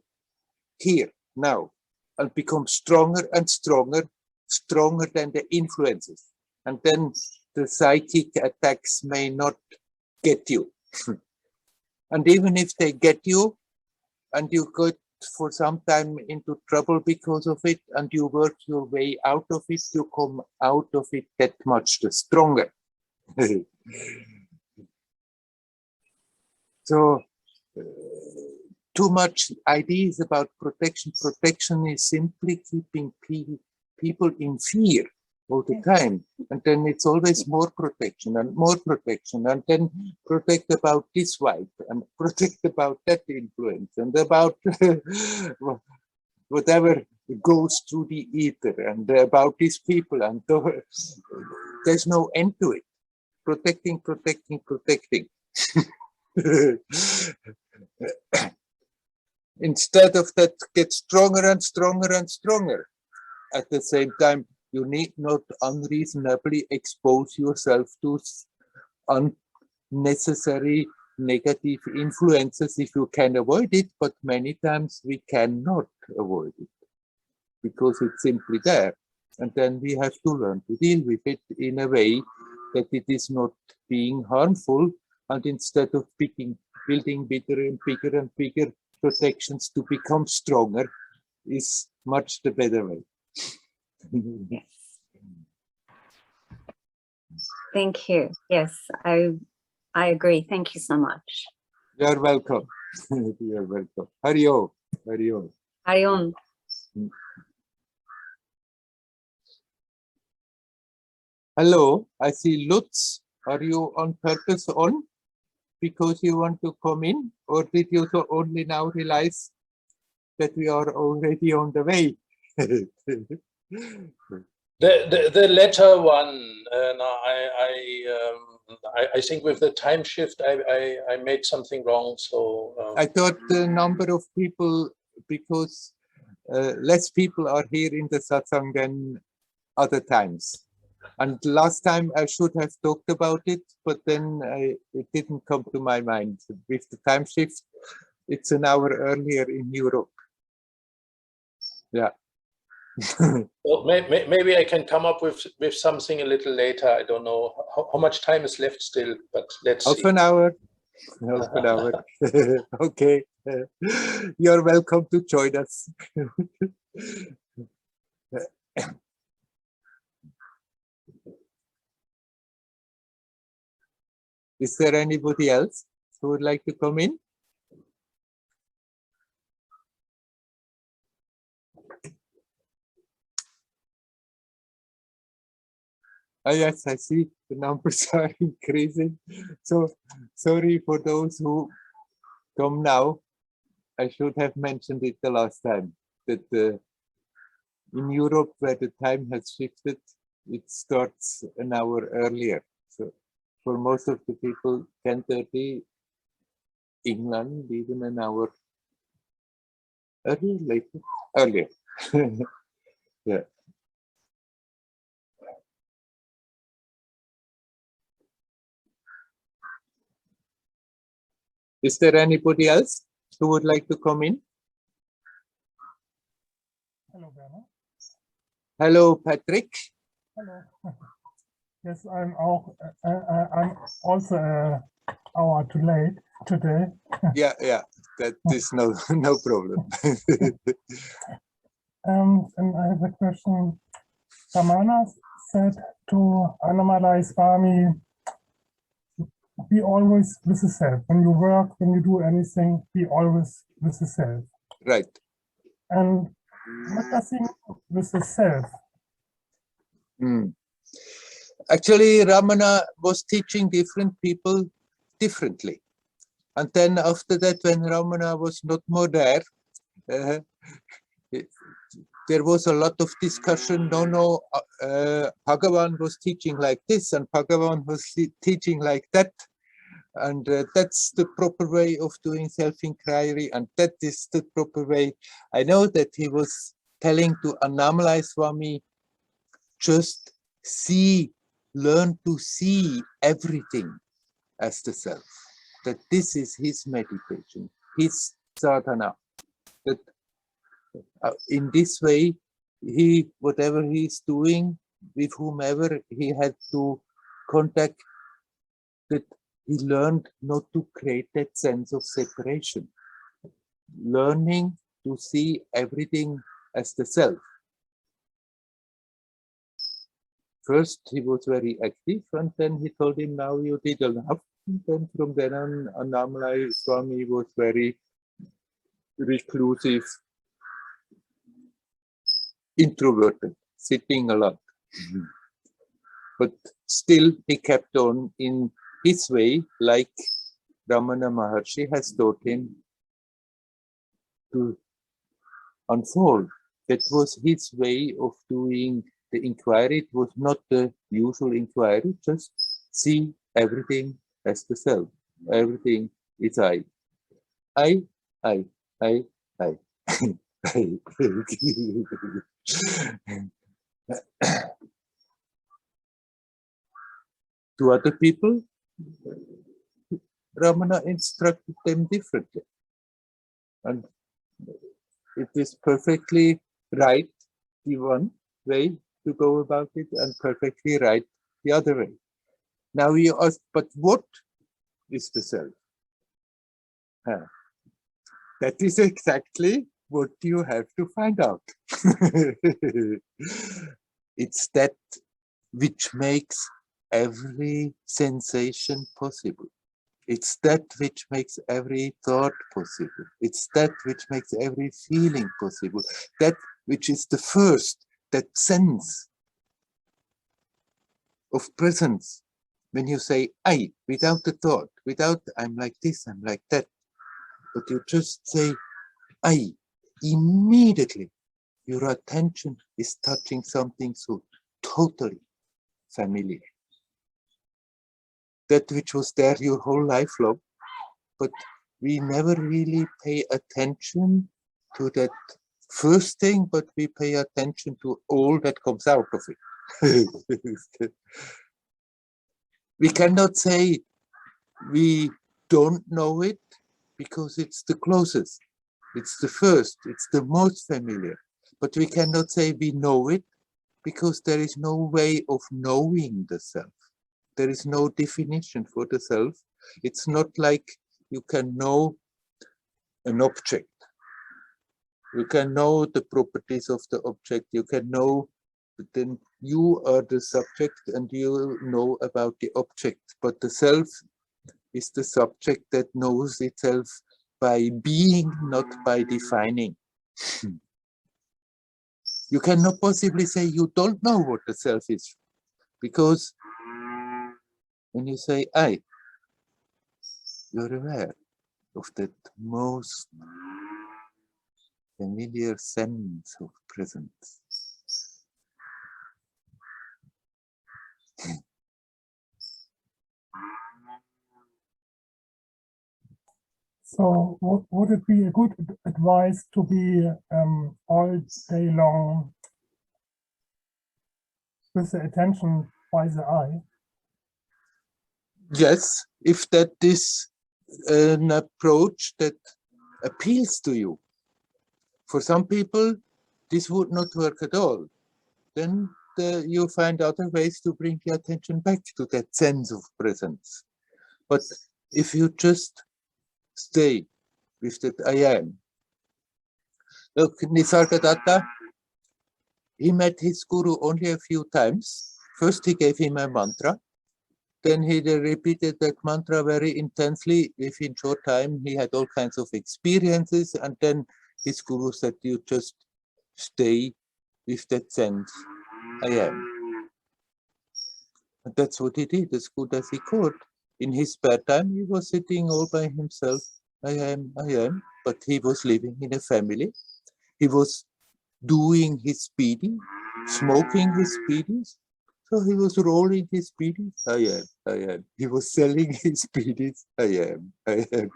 Speaker 1: here now and become stronger and stronger, stronger than the influences. And then the psychic attacks may not get you. And even if they get you and you got for some time into trouble because of it and you work your way out of it, you come out of it that much the stronger. So too much ideas about protection. Protection is simply keeping people in fear all the time. And then it's always more protection, and then protect about this wife, and protect about that influence, and about whatever goes through the ether, and about these people. And there's no end to it. Protecting. Instead of that, get stronger and stronger and stronger. At the same time, you need not unreasonably expose yourself to unnecessary negative influences if you can avoid it, but many times we cannot avoid it because it's simply there. And then we have to learn to deal with it in a way that it is not being harmful, and instead of building bigger and bigger and bigger protections to become stronger is much the better way.
Speaker 4: Yes. Thank you. Yes, I agree. Thank you so much.
Speaker 1: You're welcome. You're welcome. Hari-om. Hari-om.
Speaker 4: Hari-om.
Speaker 1: Hello, I see Lutz. Are you on purpose on because you want to come in, or did you only now realize that we are already on the way?
Speaker 5: The latter one. No, I think with the time shift, I made something wrong. So
Speaker 1: I thought the number of people, because less people are here in the satsang than other times. And last time I should have talked about it, but then it didn't come to my mind. With the time shift, it's an hour earlier in Europe. Yeah.
Speaker 5: well, maybe I can come up with something a little later. I don't know how much time is left still, but let's see.
Speaker 1: Half an hour. Half an hour. Okay. You're welcome to join us. Is there anybody else who would like to come in? Oh, yes, I see the numbers are increasing. So sorry for those who come now. I should have mentioned it the last time that in Europe, where the time has shifted, it starts an hour earlier. So for most of the people, 10:30, England, even an hour earlier, later, earlier. Yeah. Is there anybody else who would like to come in?
Speaker 6: Hello, Werner.
Speaker 1: Hello, Patrick.
Speaker 6: Hello. Yes, I'm also an hour too late today.
Speaker 1: Yeah, that is no problem.
Speaker 6: And I have a question. Ramana said to Annamalai Swami, be always with the self. When you work, when you do anything, be always with the self.
Speaker 1: Right.
Speaker 6: And what does he mean with the self?
Speaker 1: Actually, Ramana was teaching different people differently. And then after that, when Ramana was not more there, there was a lot of discussion. No, Bhagavan was teaching like this and Bhagavan was teaching like that. And that's the proper way of doing self-inquiry, and that is the proper way. I know that he was telling to Annamalai Swami, just see, learn to see everything as the self. That this is his meditation, his sadhana. That in this way, he, whatever he's doing, with whomever he had to contact, that he learned not to create that sense of separation. Learning to see everything as the self. First, he was very active, and then he told him, now you did enough. And then from then on, Annamalai Swami was very reclusive, introverted, sitting a lot. But still, he kept on in his way, like Ramana Maharshi has taught him to unfold. That was his way of doing the inquiry. It was not the usual inquiry, just see everything as the self. Everything is I. I. I. To other people, Ramana instructed them differently. And it is perfectly right, the one way to go about it, and perfectly right the other way. Now you ask, but what is the self? That is exactly what you have to find out. It's that which makes every sensation possible. It's that which makes every thought possible. It's that which makes every feeling possible. That which is the first, that sense of presence. When you say I, without the thought, without I'm like this, I'm like that, but you just say I, immediately your attention is touching something so totally familiar. That which was there your whole life long, but we never really pay attention to that first thing, but we pay attention to all that comes out of it. We cannot say we don't know it because it's the closest, it's the first, it's the most familiar. But we cannot say we know it because there is no way of knowing the self. There is no definition for the self. It's not like you can know an object. You can know the properties of the object. You can know, but then you are the subject and you know about the object. But the self is the subject that knows itself by being, not by defining. You cannot possibly say you don't know what the self is, because when you say I, you're aware of that most familiar sense of presence.
Speaker 6: So would it be a good advice to be all day long with the attention by the eye?
Speaker 1: Yes, if that is an approach that appeals to you. For some people, this would not work at all. Then you find other ways to bring the attention back to that sense of presence. But if you just stay with that I am. Look, Nisargadatta, he met his guru only a few times. First, he gave him a mantra. Then he repeated that mantra very intensely. Within short time, he had all kinds of experiences. And then his guru said, you just stay with that sense, I am. And that's what he did, as good as he could. In his spare time, he was sitting all by himself. I am. But he was living in a family. He was doing his speeding, smoking his speedies. So he was rolling his speedies. I am. I am. He was selling his biddies. I am. I am.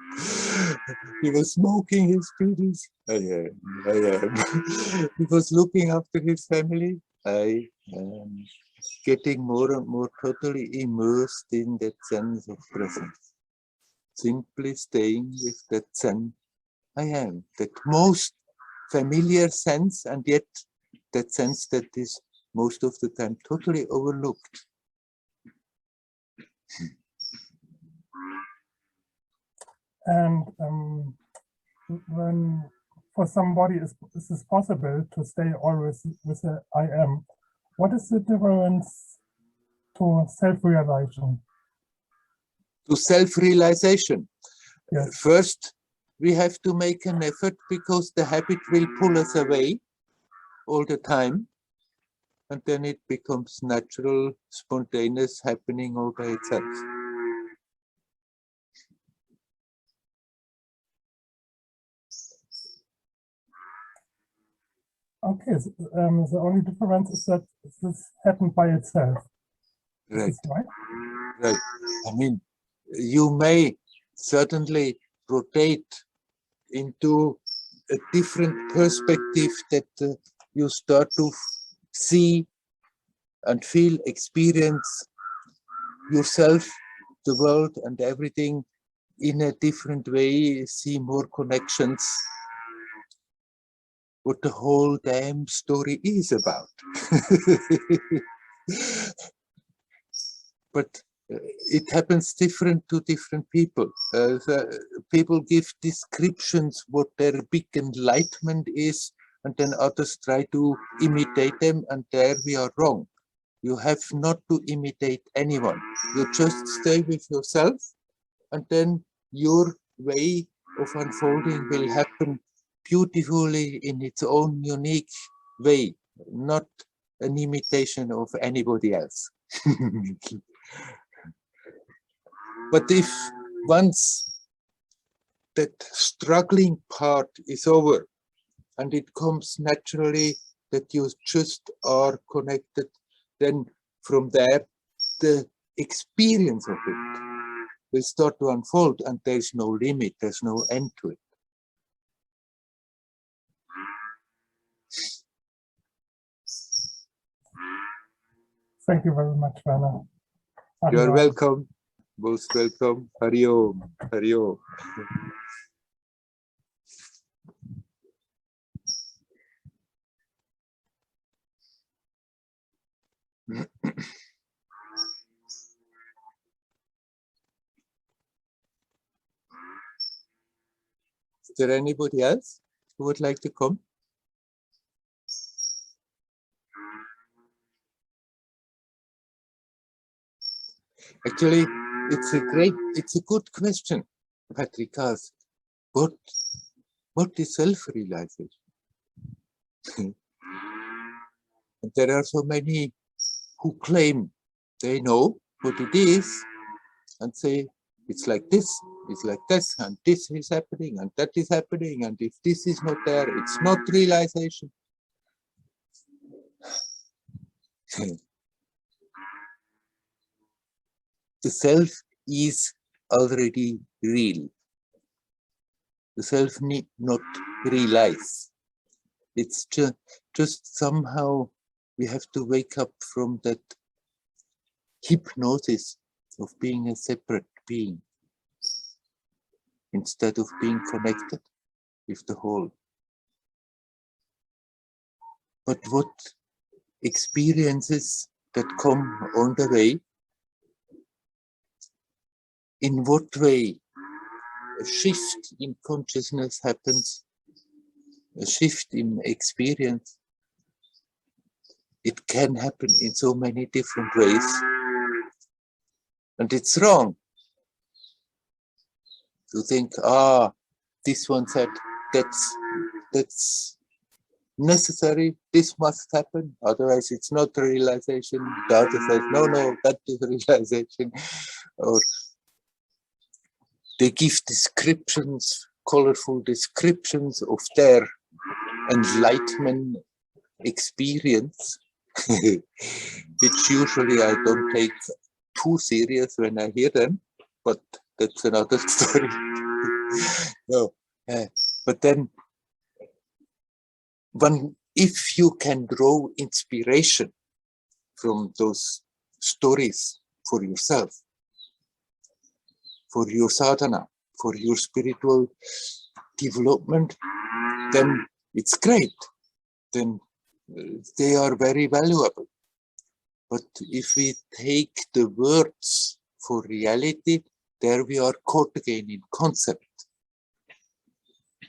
Speaker 1: He was smoking his biddies. I am. I am. He was looking after his family. I am. Getting more and more totally immersed in that sense of presence. Simply staying with that sense. I am. That most familiar sense, and yet that sense that is most of the time totally overlooked.
Speaker 6: And when for somebody is this possible to stay always with the I am, what is the difference to self-realization?
Speaker 1: To self-realization.
Speaker 6: Yes.
Speaker 1: First, we have to make an effort because the habit will pull us away all the time. And then it becomes natural, spontaneous, happening all by itself.
Speaker 6: Okay, so, the only difference is that this happened by itself.
Speaker 1: Right.
Speaker 6: Right?
Speaker 1: Right. I mean, you may certainly rotate into a different perspective that you start to see and feel, experience yourself, the world, and everything in a different way, see more connections. What the whole damn story is about. But it happens different to different people. People give descriptions what their big enlightenment is, and then others try to imitate them, and there we are wrong. You have not to imitate anyone. You just stay with yourself, and then your way of unfolding will happen beautifully in its own unique way, not an imitation of anybody else. But if once that struggling part is over and it comes naturally that you just are connected, then from there the experience of it will start to unfold, and there's no limit, there's no end to it.
Speaker 6: Thank you very much, Werner.
Speaker 1: You're welcome. Most welcome. Hari Om. Hari Om. Is there anybody else who would like to come? Actually, it's a good question, Patrick asked. What is self-realization? And there are so many who claim they know what it is and say, it's like this, and this is happening, and that is happening, and if this is not there, it's not realization. The self is already real. The self need not realize. It's just somehow we have to wake up from that hypnosis of being a separate being instead of being connected with the whole. But what experiences that come on the way, in what way a shift in consciousness happens, a shift in experience, it can happen in so many different ways. And it's wrong to think, this one said that's necessary, this must happen, otherwise it's not a realization. The other says, no, that is a realization. Or they give descriptions, colorful descriptions of their enlightenment experience, which usually I don't take too serious when I hear them, but that's another story. No, but then if you can draw inspiration from those stories for yourself, for your sadhana, for your spiritual development, then it's great. Then they are very valuable. But if we take the words for reality, there we are caught again in concept.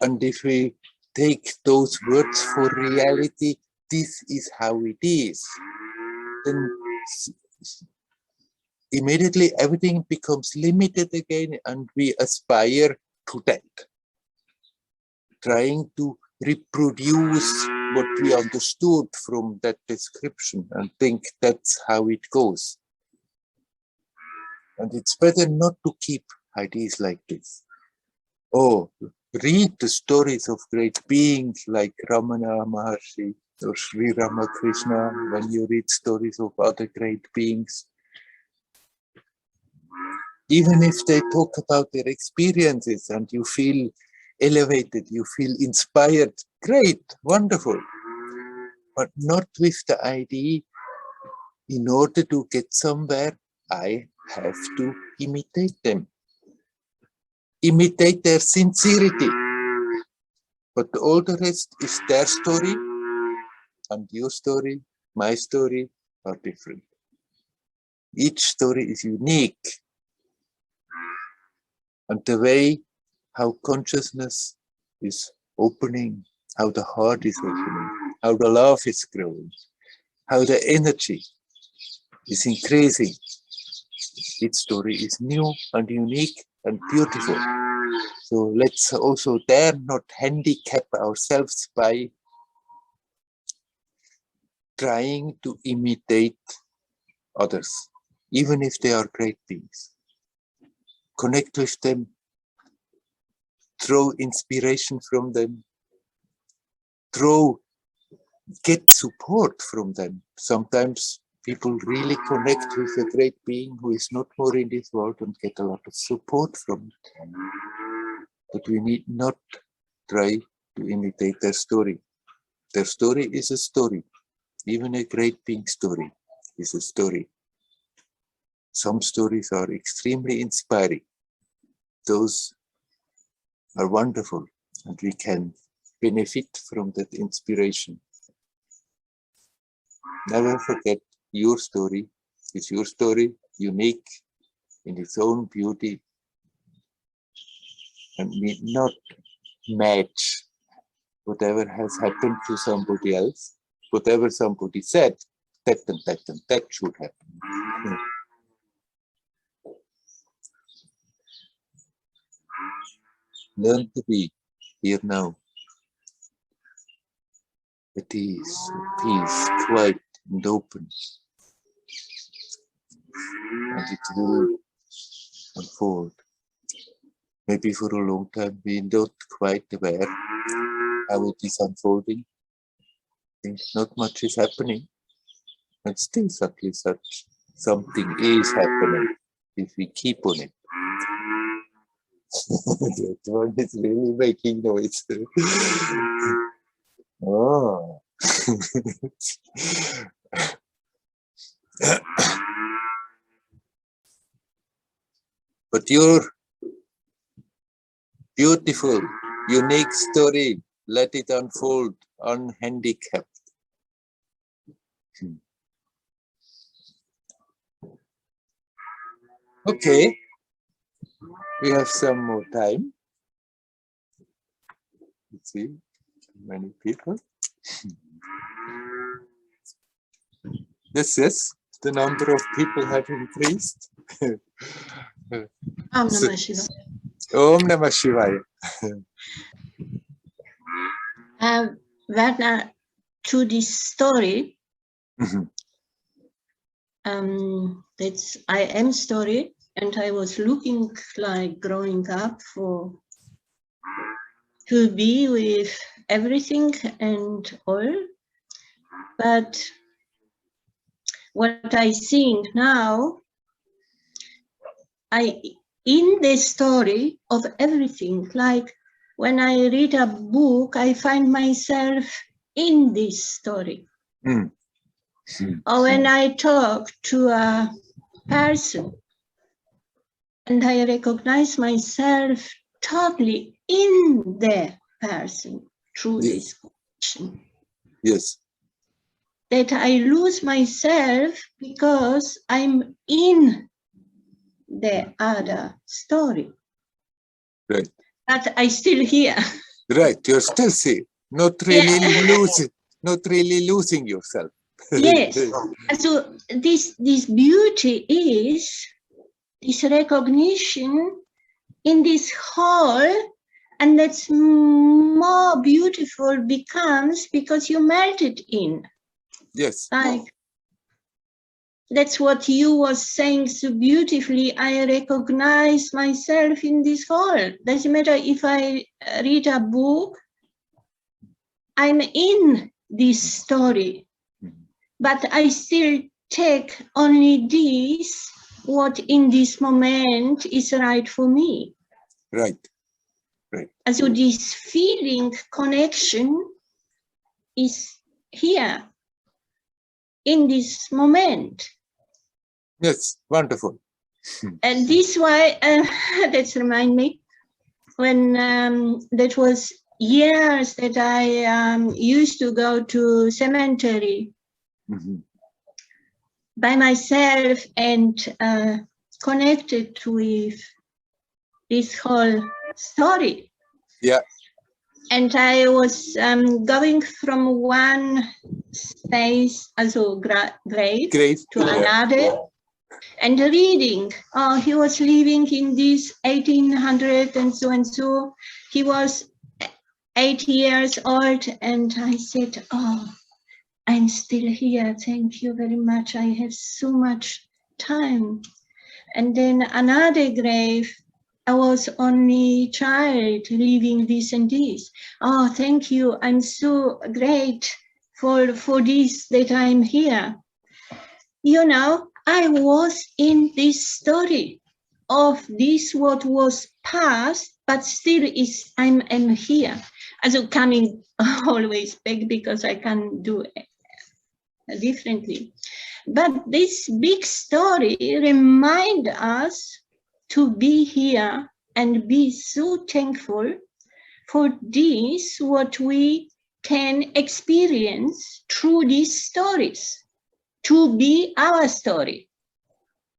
Speaker 1: And if we take those words for reality, this is how it is, then immediately everything becomes limited again, and we aspire to that, trying to reproduce what we understood from that description and think that's how it goes. And it's better not to keep ideas like this. Oh, read the stories of great beings like Ramana Maharshi or Sri Ramakrishna when you read stories of other great beings. Even if they talk about their experiences and you feel elevated, you feel inspired, great, wonderful. But not with the idea, in order to get somewhere, I have to imitate them. Imitate their sincerity. But all the rest is their story, and your story, my story are different. Each story is unique. And the way how consciousness is opening, how the heart is opening, how the love is growing, how the energy is increasing. Each story is new and unique and beautiful. So let's also dare not handicap ourselves by trying to imitate others, even if they are great beings. Connect with them, draw inspiration from them, get support from them. Sometimes people really connect with a great being who is not more in this world and get a lot of support from it. But we need not try to imitate their story. Their story is a story. Even a great being story is a story. Some stories are extremely inspiring. Those are wonderful, and we can benefit from that inspiration. Never forget, your story is your story, unique in its own beauty, and need not match whatever has happened to somebody else, whatever somebody said, that and that and that should happen. Learn to be here now. At ease, peace, quiet and open. And it will unfold. Maybe for a long time we not quite aware how it is unfolding. Think not much is happening. And still subtly something is happening if we keep on it. That one is really making noise. Oh. But your beautiful, unique story, let it unfold unhandicapped. Okay, we have some more time. Let's see, many people. Yes, the number of people have increased.
Speaker 7: Om Namah Shivaya.
Speaker 1: Om Namah Shivaya.
Speaker 7: Werner, to this story,
Speaker 1: Mhm.
Speaker 7: That's I am story, and I was looking like growing up to be with everything and all, but what I think now, in the story of everything. Like when I read a book, I find myself in this story.
Speaker 1: Mm.
Speaker 7: Or when I talk to a person and I recognize myself totally in the person through this connection.
Speaker 1: Yes.
Speaker 7: That I lose myself because I'm in the other story.
Speaker 1: Right.
Speaker 7: But I still here.
Speaker 1: Right. You're still see, not really losing, not really losing yourself.
Speaker 7: Yes. So this beauty is this recognition in this whole, and that's more beautiful becomes because you melt it in.
Speaker 1: Yes.
Speaker 7: Like that's what you was saying so beautifully. I recognize myself in this whole. Doesn't matter if I read a book, I'm in this story, but I still take only this, what in this moment is right for me.
Speaker 1: Right. Right.
Speaker 7: And so this feeling connection is here in this moment.
Speaker 1: Yes, wonderful.
Speaker 7: And this why that's remind me when that was years that I used to go to cemetery by myself and connected with this whole story.
Speaker 1: Yeah.
Speaker 7: And I was going from one space, also grave, to another, and reading. Oh, he was living in this 1800 and so. He was 8 years old, and I said, oh, I'm still here. Thank you very much. I have so much time. And then another grave, I was only child living this and this. Oh, thank you. I'm so great for this that I'm here. You know, I was in this story of this what was past, but still is I'm here. Also coming always back because I can do it differently. But this big story remind us to be here and be so thankful for this, what we can experience through these stories, to be our story.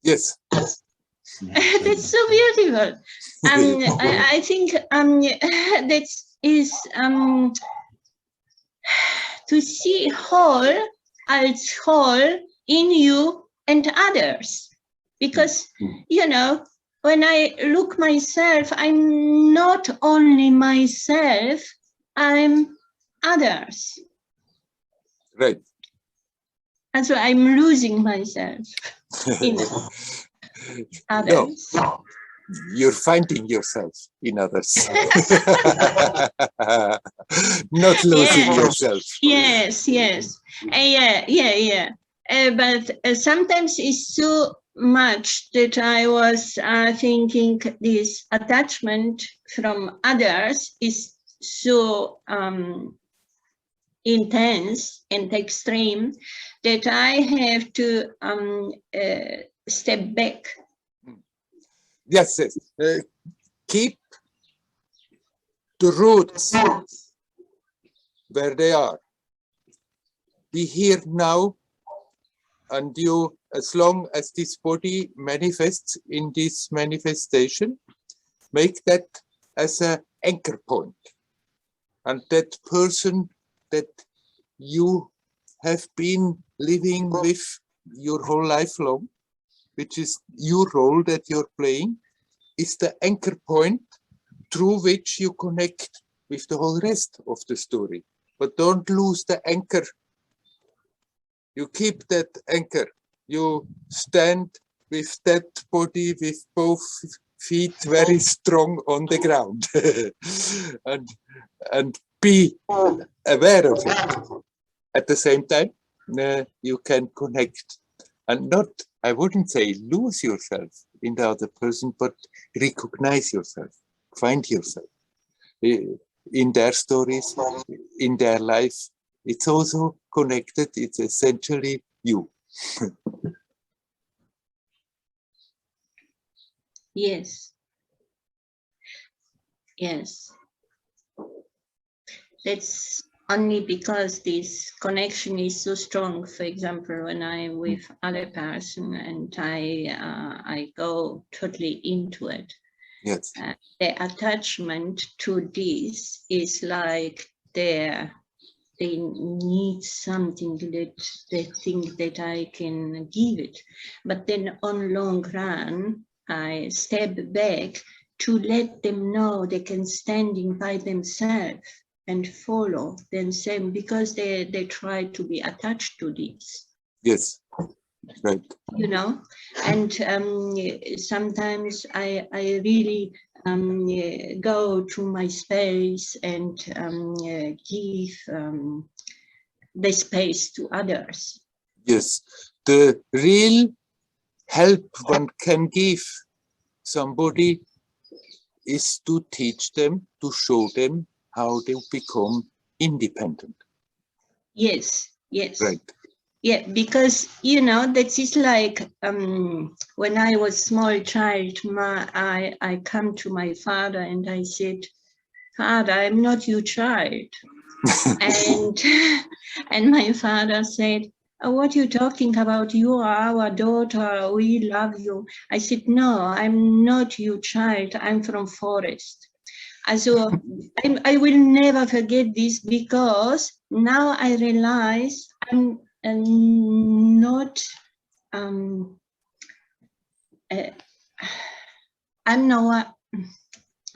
Speaker 1: Yes.
Speaker 7: That's so beautiful. I think that is to see whole as whole in you and others. Because, you know, when I look myself, I'm not only myself, I'm others.
Speaker 1: Right.
Speaker 7: And so I'm losing myself in others.
Speaker 1: No, you're finding yourself in others. Not losing yourself.
Speaker 7: Yes. But sometimes it's so much that I was thinking this attachment from others is so intense and extreme that I have to step back.
Speaker 1: Yes. Keep the roots where they are. Be here now, and you, as long as this body manifests in this manifestation, make that as an anchor point. And that person that you have been living with your whole life long, which is your role that you're playing, is the anchor point through which you connect with the whole rest of the story. But don't lose the anchor. You keep that anchor. You stand with that body with both feet very strong on the ground and be aware of it. At the same time, you can connect and not, I wouldn't say lose yourself, in the other person, but recognize yourself, find yourself. In their stories, in their life, it's also connected, it's essentially you.
Speaker 7: Yes. Yes. That's only because this connection is so strong. For example, when I'm with other person and I go totally into it.
Speaker 1: Yes.
Speaker 7: The attachment to this is like they need something that they think that I can give it. But then on long run, I step back to let them know they can stand by themselves and follow themselves because they try to be attached to this.
Speaker 1: Yes, right.
Speaker 7: You know, and sometimes I really go to my space and give the space to others.
Speaker 1: Yes, the real help one can give somebody is to teach them, to show them how they become independent.
Speaker 7: Yes, yes.
Speaker 1: Right.
Speaker 7: Yeah, because, you know, that is like when I was small child, I come to my father and I said, Father, I'm not your child. and my father said, what are you talking about? You are our daughter. We love you. I said, no, I'm not your child. I'm from forest. So I will never forget this because now I realize I'm not, I'm now,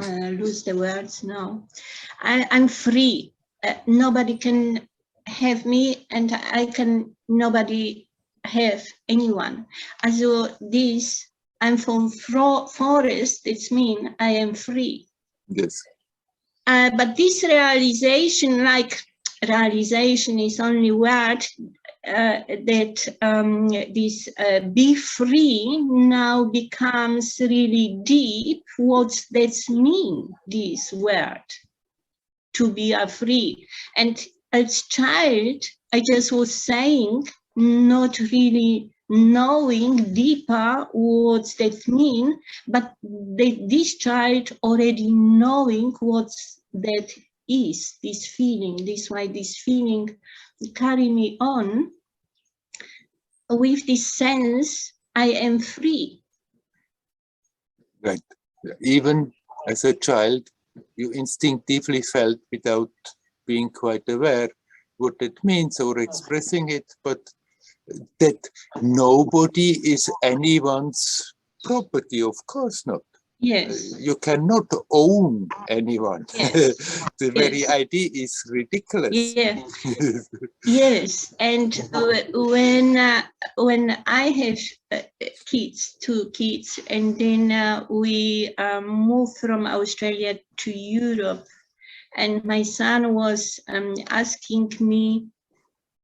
Speaker 7: I lose the words now. I'm free. Nobody can have me and nobody have anyone. So this, I'm from forest, it means I am free.
Speaker 1: Yes.
Speaker 7: But this realization, like realization is only word that this be free now becomes really deep. What's that mean, this word? To be free. And as child, I just was saying, not really knowing deeper what that mean, but this child already knowing what that is, this feeling, why this feeling carry me on with this sense, I am free.
Speaker 1: Right. Even as a child, you instinctively felt without being quite aware what it means or expressing it, but that nobody is anyone's property, of course not.
Speaker 7: Yes.
Speaker 1: You cannot own anyone.
Speaker 7: Yes.
Speaker 1: The very idea is ridiculous.
Speaker 7: Yeah. Yes, and when I have kids, 2 kids, and then we moved from Australia to Europe, and my son was asking me,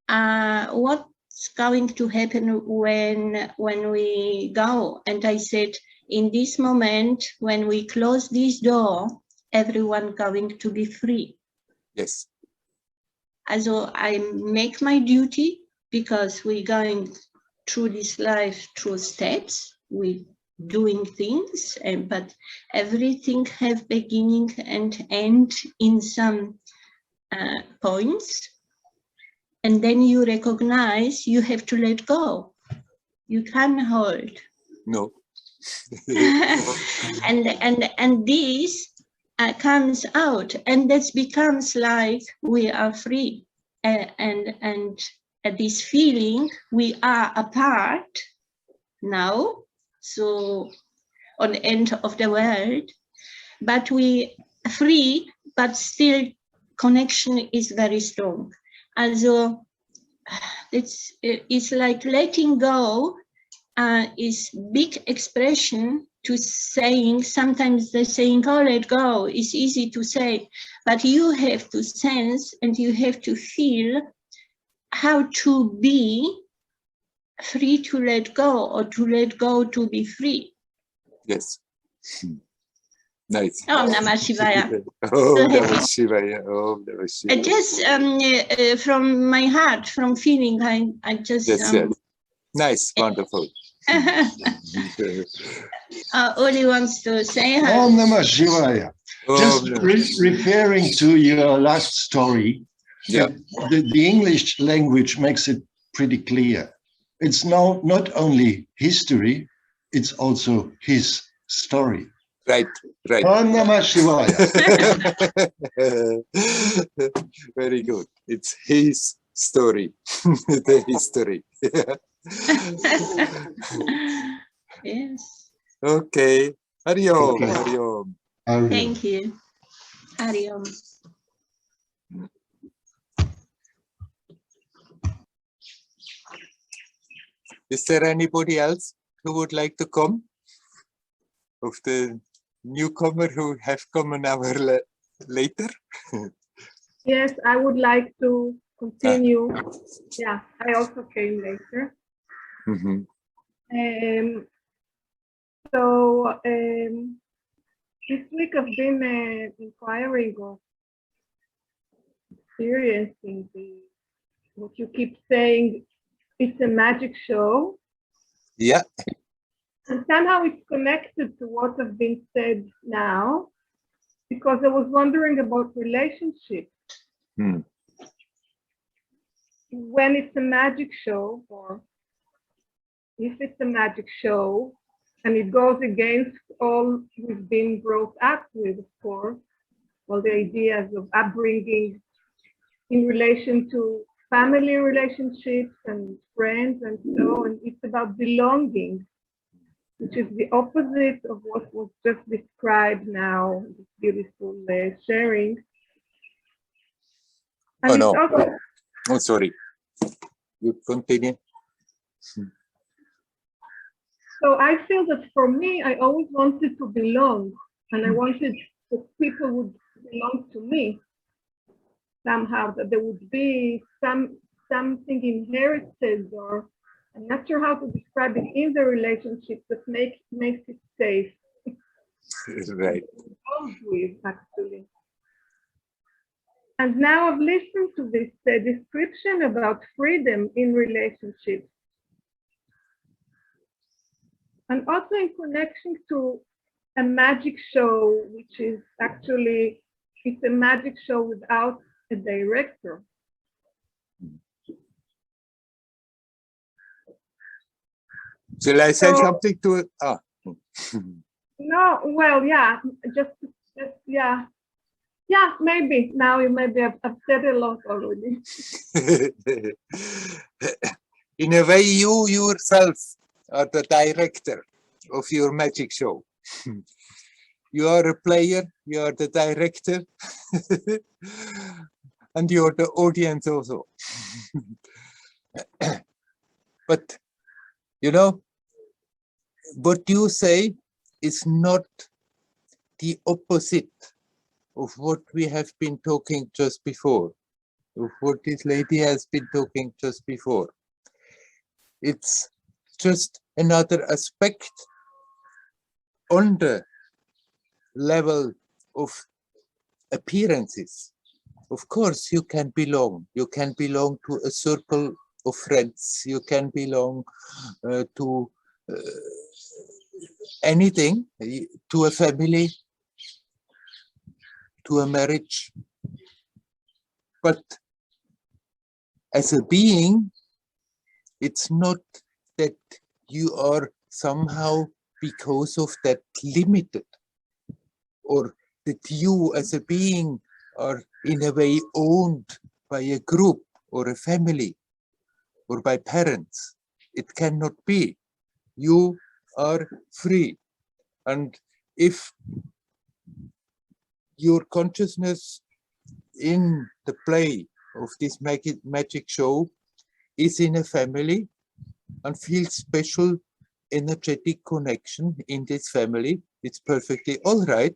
Speaker 7: what's going to happen when we go? And I said, in this moment, when we close this door, everyone going to be free.
Speaker 1: Yes.
Speaker 7: Also, I make my duty because we're going through this life through steps. We're doing things, but everything have beginning and end in some points. And then you recognize you have to let go. You can't hold.
Speaker 1: No.
Speaker 7: and this comes out, and that becomes like we are free, and this feeling we are apart now, so on the end of the world, but we free, but still connection is very strong. Also, it's like letting go is big expression to saying. Sometimes they're saying, oh, let go. It's easy to say, but you have to sense and you have to feel how to be free to let go, or to let go to be free.
Speaker 1: Yes. Nice.
Speaker 7: Om Namah Shivaya.
Speaker 1: Om Namah Shivaya. Om Namah Shivaya.
Speaker 7: Just from my heart, from feeling, I just.
Speaker 1: Yes, yes. Nice, wonderful.
Speaker 7: Uli wants to say hi.
Speaker 8: Om Namah Shivaya. Just referring to your last story,
Speaker 1: yeah.
Speaker 8: The English language makes it pretty clear. It's now not only history, it's also his story.
Speaker 1: Right, right.
Speaker 8: Om Namah Shivaya.
Speaker 1: Very good. It's his story, the history.
Speaker 7: Yes.
Speaker 1: Okay. Hari Om.
Speaker 8: Okay.
Speaker 1: Hari Om.
Speaker 7: Thank you. Hari Om.
Speaker 1: Is there anybody else who would like to come? Of the newcomer who have come an hour later?
Speaker 9: Yes, I would like to continue. Yeah, I also came later.
Speaker 1: Mm-hmm.
Speaker 9: This week I've been inquiring or experiencing what you keep saying, it's a magic show.
Speaker 1: Yeah.
Speaker 9: And somehow it's connected to what has been said now, because I was wondering about relationships. When it's a magic show, or if it's a magic show, and it goes against all we've been brought up with, of course, all the ideas of upbringing in relation to family relationships and friends and so on. It's about belonging, which is the opposite of what was just described now, this beautiful sharing. And
Speaker 1: no.
Speaker 9: Also,
Speaker 1: oh, sorry. You continue.
Speaker 9: So I feel that for me, I always wanted to belong, and I wanted that people would belong to me somehow, that there would be something inherited, or I'm not sure how to describe it, in the relationship that makes it safe.
Speaker 1: Right.
Speaker 9: With, actually. And now I've listened to this description about freedom in relationships. And also in connection to a magic show, which is actually, it's a magic show without a director.
Speaker 1: Shall I say something to it? Ah.
Speaker 9: No, well, yeah, just yeah. Yeah, maybe. Now maybe I've said a lot already.
Speaker 1: In a way, you yourself are the director of your magic show. You are a player, you are the director, and you are the audience also. But, you know, what you say is not the opposite of what we have been talking just before, of what this lady has been talking just before. It's just another aspect on the level of appearances. Of course, you can belong. You can belong to a circle of friends. You can belong to anything, to a family, to a marriage. But as a being, it's not that you are somehow, because of that, limited, or that you as a being are in a way owned by a group or a family or by parents. It cannot be. You are free. And if your consciousness in the play of this magic show is in a family and feels special energetic connection in this family, it's perfectly all right.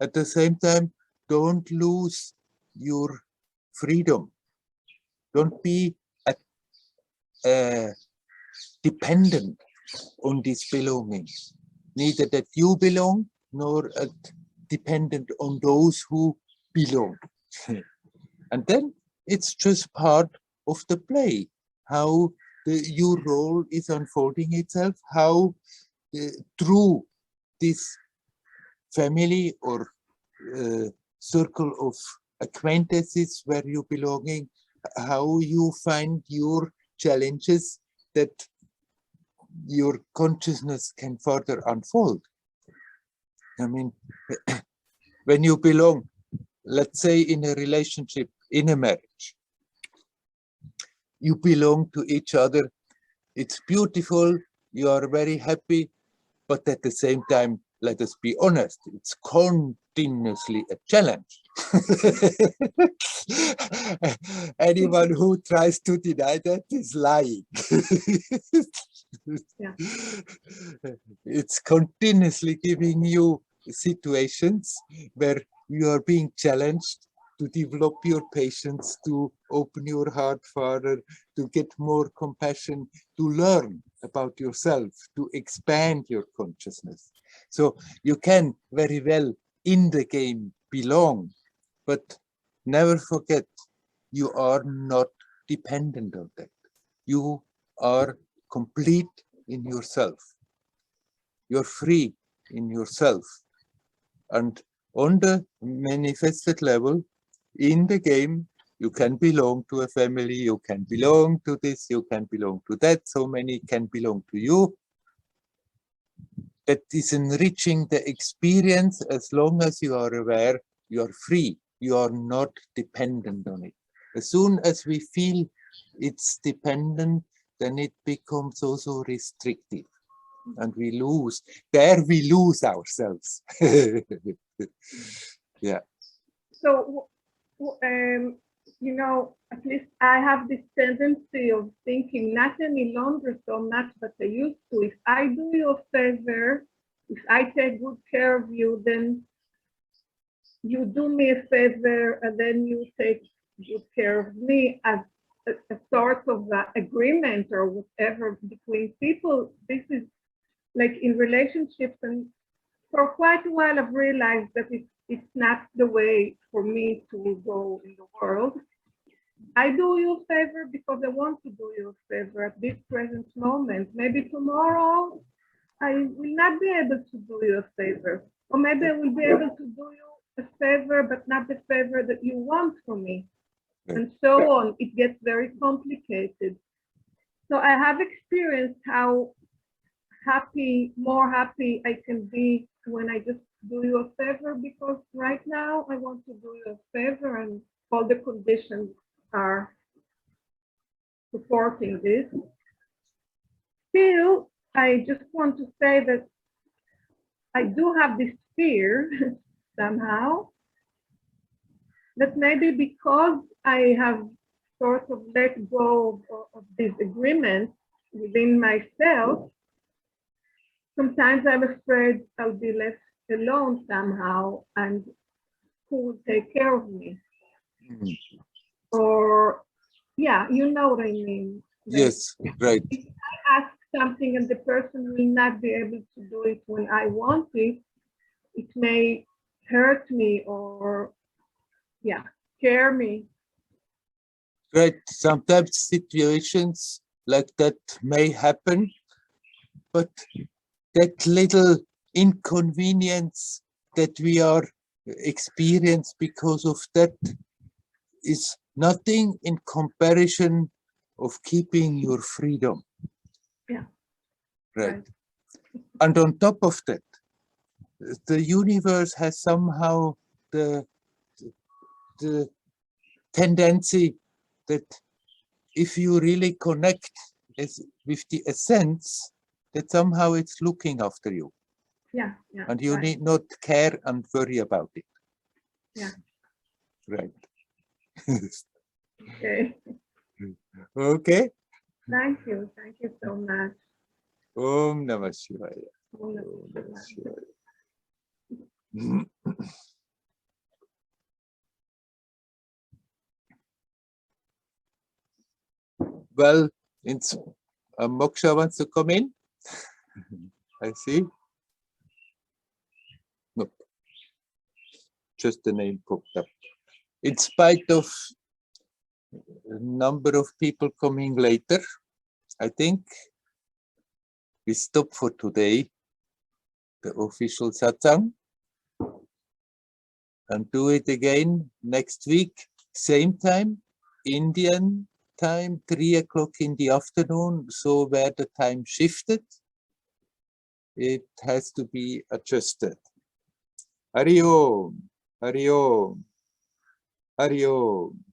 Speaker 1: At the same time, don't lose your freedom. Don't be dependent on these belongings. neither that you belong nor dependent on those who belong. And then it's just part of the play, how your role is unfolding itself, how through this family or circle of acquaintances where you belonging, how you find your challenges that your consciousness can further unfold. I mean, when you belong, let's say in a relationship, in a marriage, you belong to each other, it's beautiful, you are very happy, but at the same time, let us be honest, it's continuously a challenge. Anyone who tries to deny that is lying.
Speaker 9: Yeah.
Speaker 1: It's continuously giving you situations where you are being challenged to develop your patience, to open your heart further, to get more compassion, to learn about yourself, to expand your consciousness. So you can very well in the game belong, but never forget you are not dependent on that. You are complete in yourself. You're free in yourself. And on the manifested level, in the game, you can belong to a family, you can belong to this, you can belong to that, so many can belong to you. That is enriching the experience. As long as you are aware, you are free, you are not dependent on it. As soon as we feel it's dependent, then it becomes also restrictive. And we lose, there we lose ourselves. Yeah.
Speaker 9: So, you know, at least I have this tendency of thinking, not any longer so much, but I used to. If I do you a favor, if I take good care of you, then you do me a favor, and then you take good care of me as a sort of agreement or whatever between people. This is like in relationships, and for quite a while I've realized that it's not the way for me to go in the world. I do you a favor because I want to do you a favor at this present moment. Maybe tomorrow I will not be able to do you a favor, or maybe I will be able to do you a favor, but not the favor that you want from me, and so on. It gets very complicated. So I have experienced how more happy I can be when I just do you a favor, because right now I want to do you a favor and all the conditions are supporting this. Still, I just want to say that I do have this fear somehow that maybe because I have sort of let go of this agreement within myself, sometimes I'm afraid I'll be left alone somehow, and who will take care of me? Or, yeah, you know what I mean.
Speaker 1: Yes, right.
Speaker 9: If I ask something and the person will not be able to do it when I want it, it may hurt me or, yeah, scare me.
Speaker 1: Right. Sometimes situations like that may happen, but that little inconvenience that we are experience because of that is nothing in comparison of keeping your freedom.
Speaker 9: Yeah.
Speaker 1: Right. And on top of that, the universe has somehow the tendency that if you really connect with the essence, that somehow it's looking after you.
Speaker 9: Yeah, yeah.
Speaker 1: And you need not care and worry about it.
Speaker 9: Yeah.
Speaker 1: Right.
Speaker 9: Okay.
Speaker 1: Okay.
Speaker 9: Thank you so much.
Speaker 1: Om Namah Shivaya.
Speaker 9: Om
Speaker 1: Namah Shivaya. Well, Moksha wants to come in. I see. just the name popped up. In spite of a number of people coming later, I think we stop for today, the official satsang, and do it again next week, same time, Indian time, 3 o'clock in the afternoon. So where the time shifted, it has to be adjusted. Hari Om, Hari Om, Hari Om.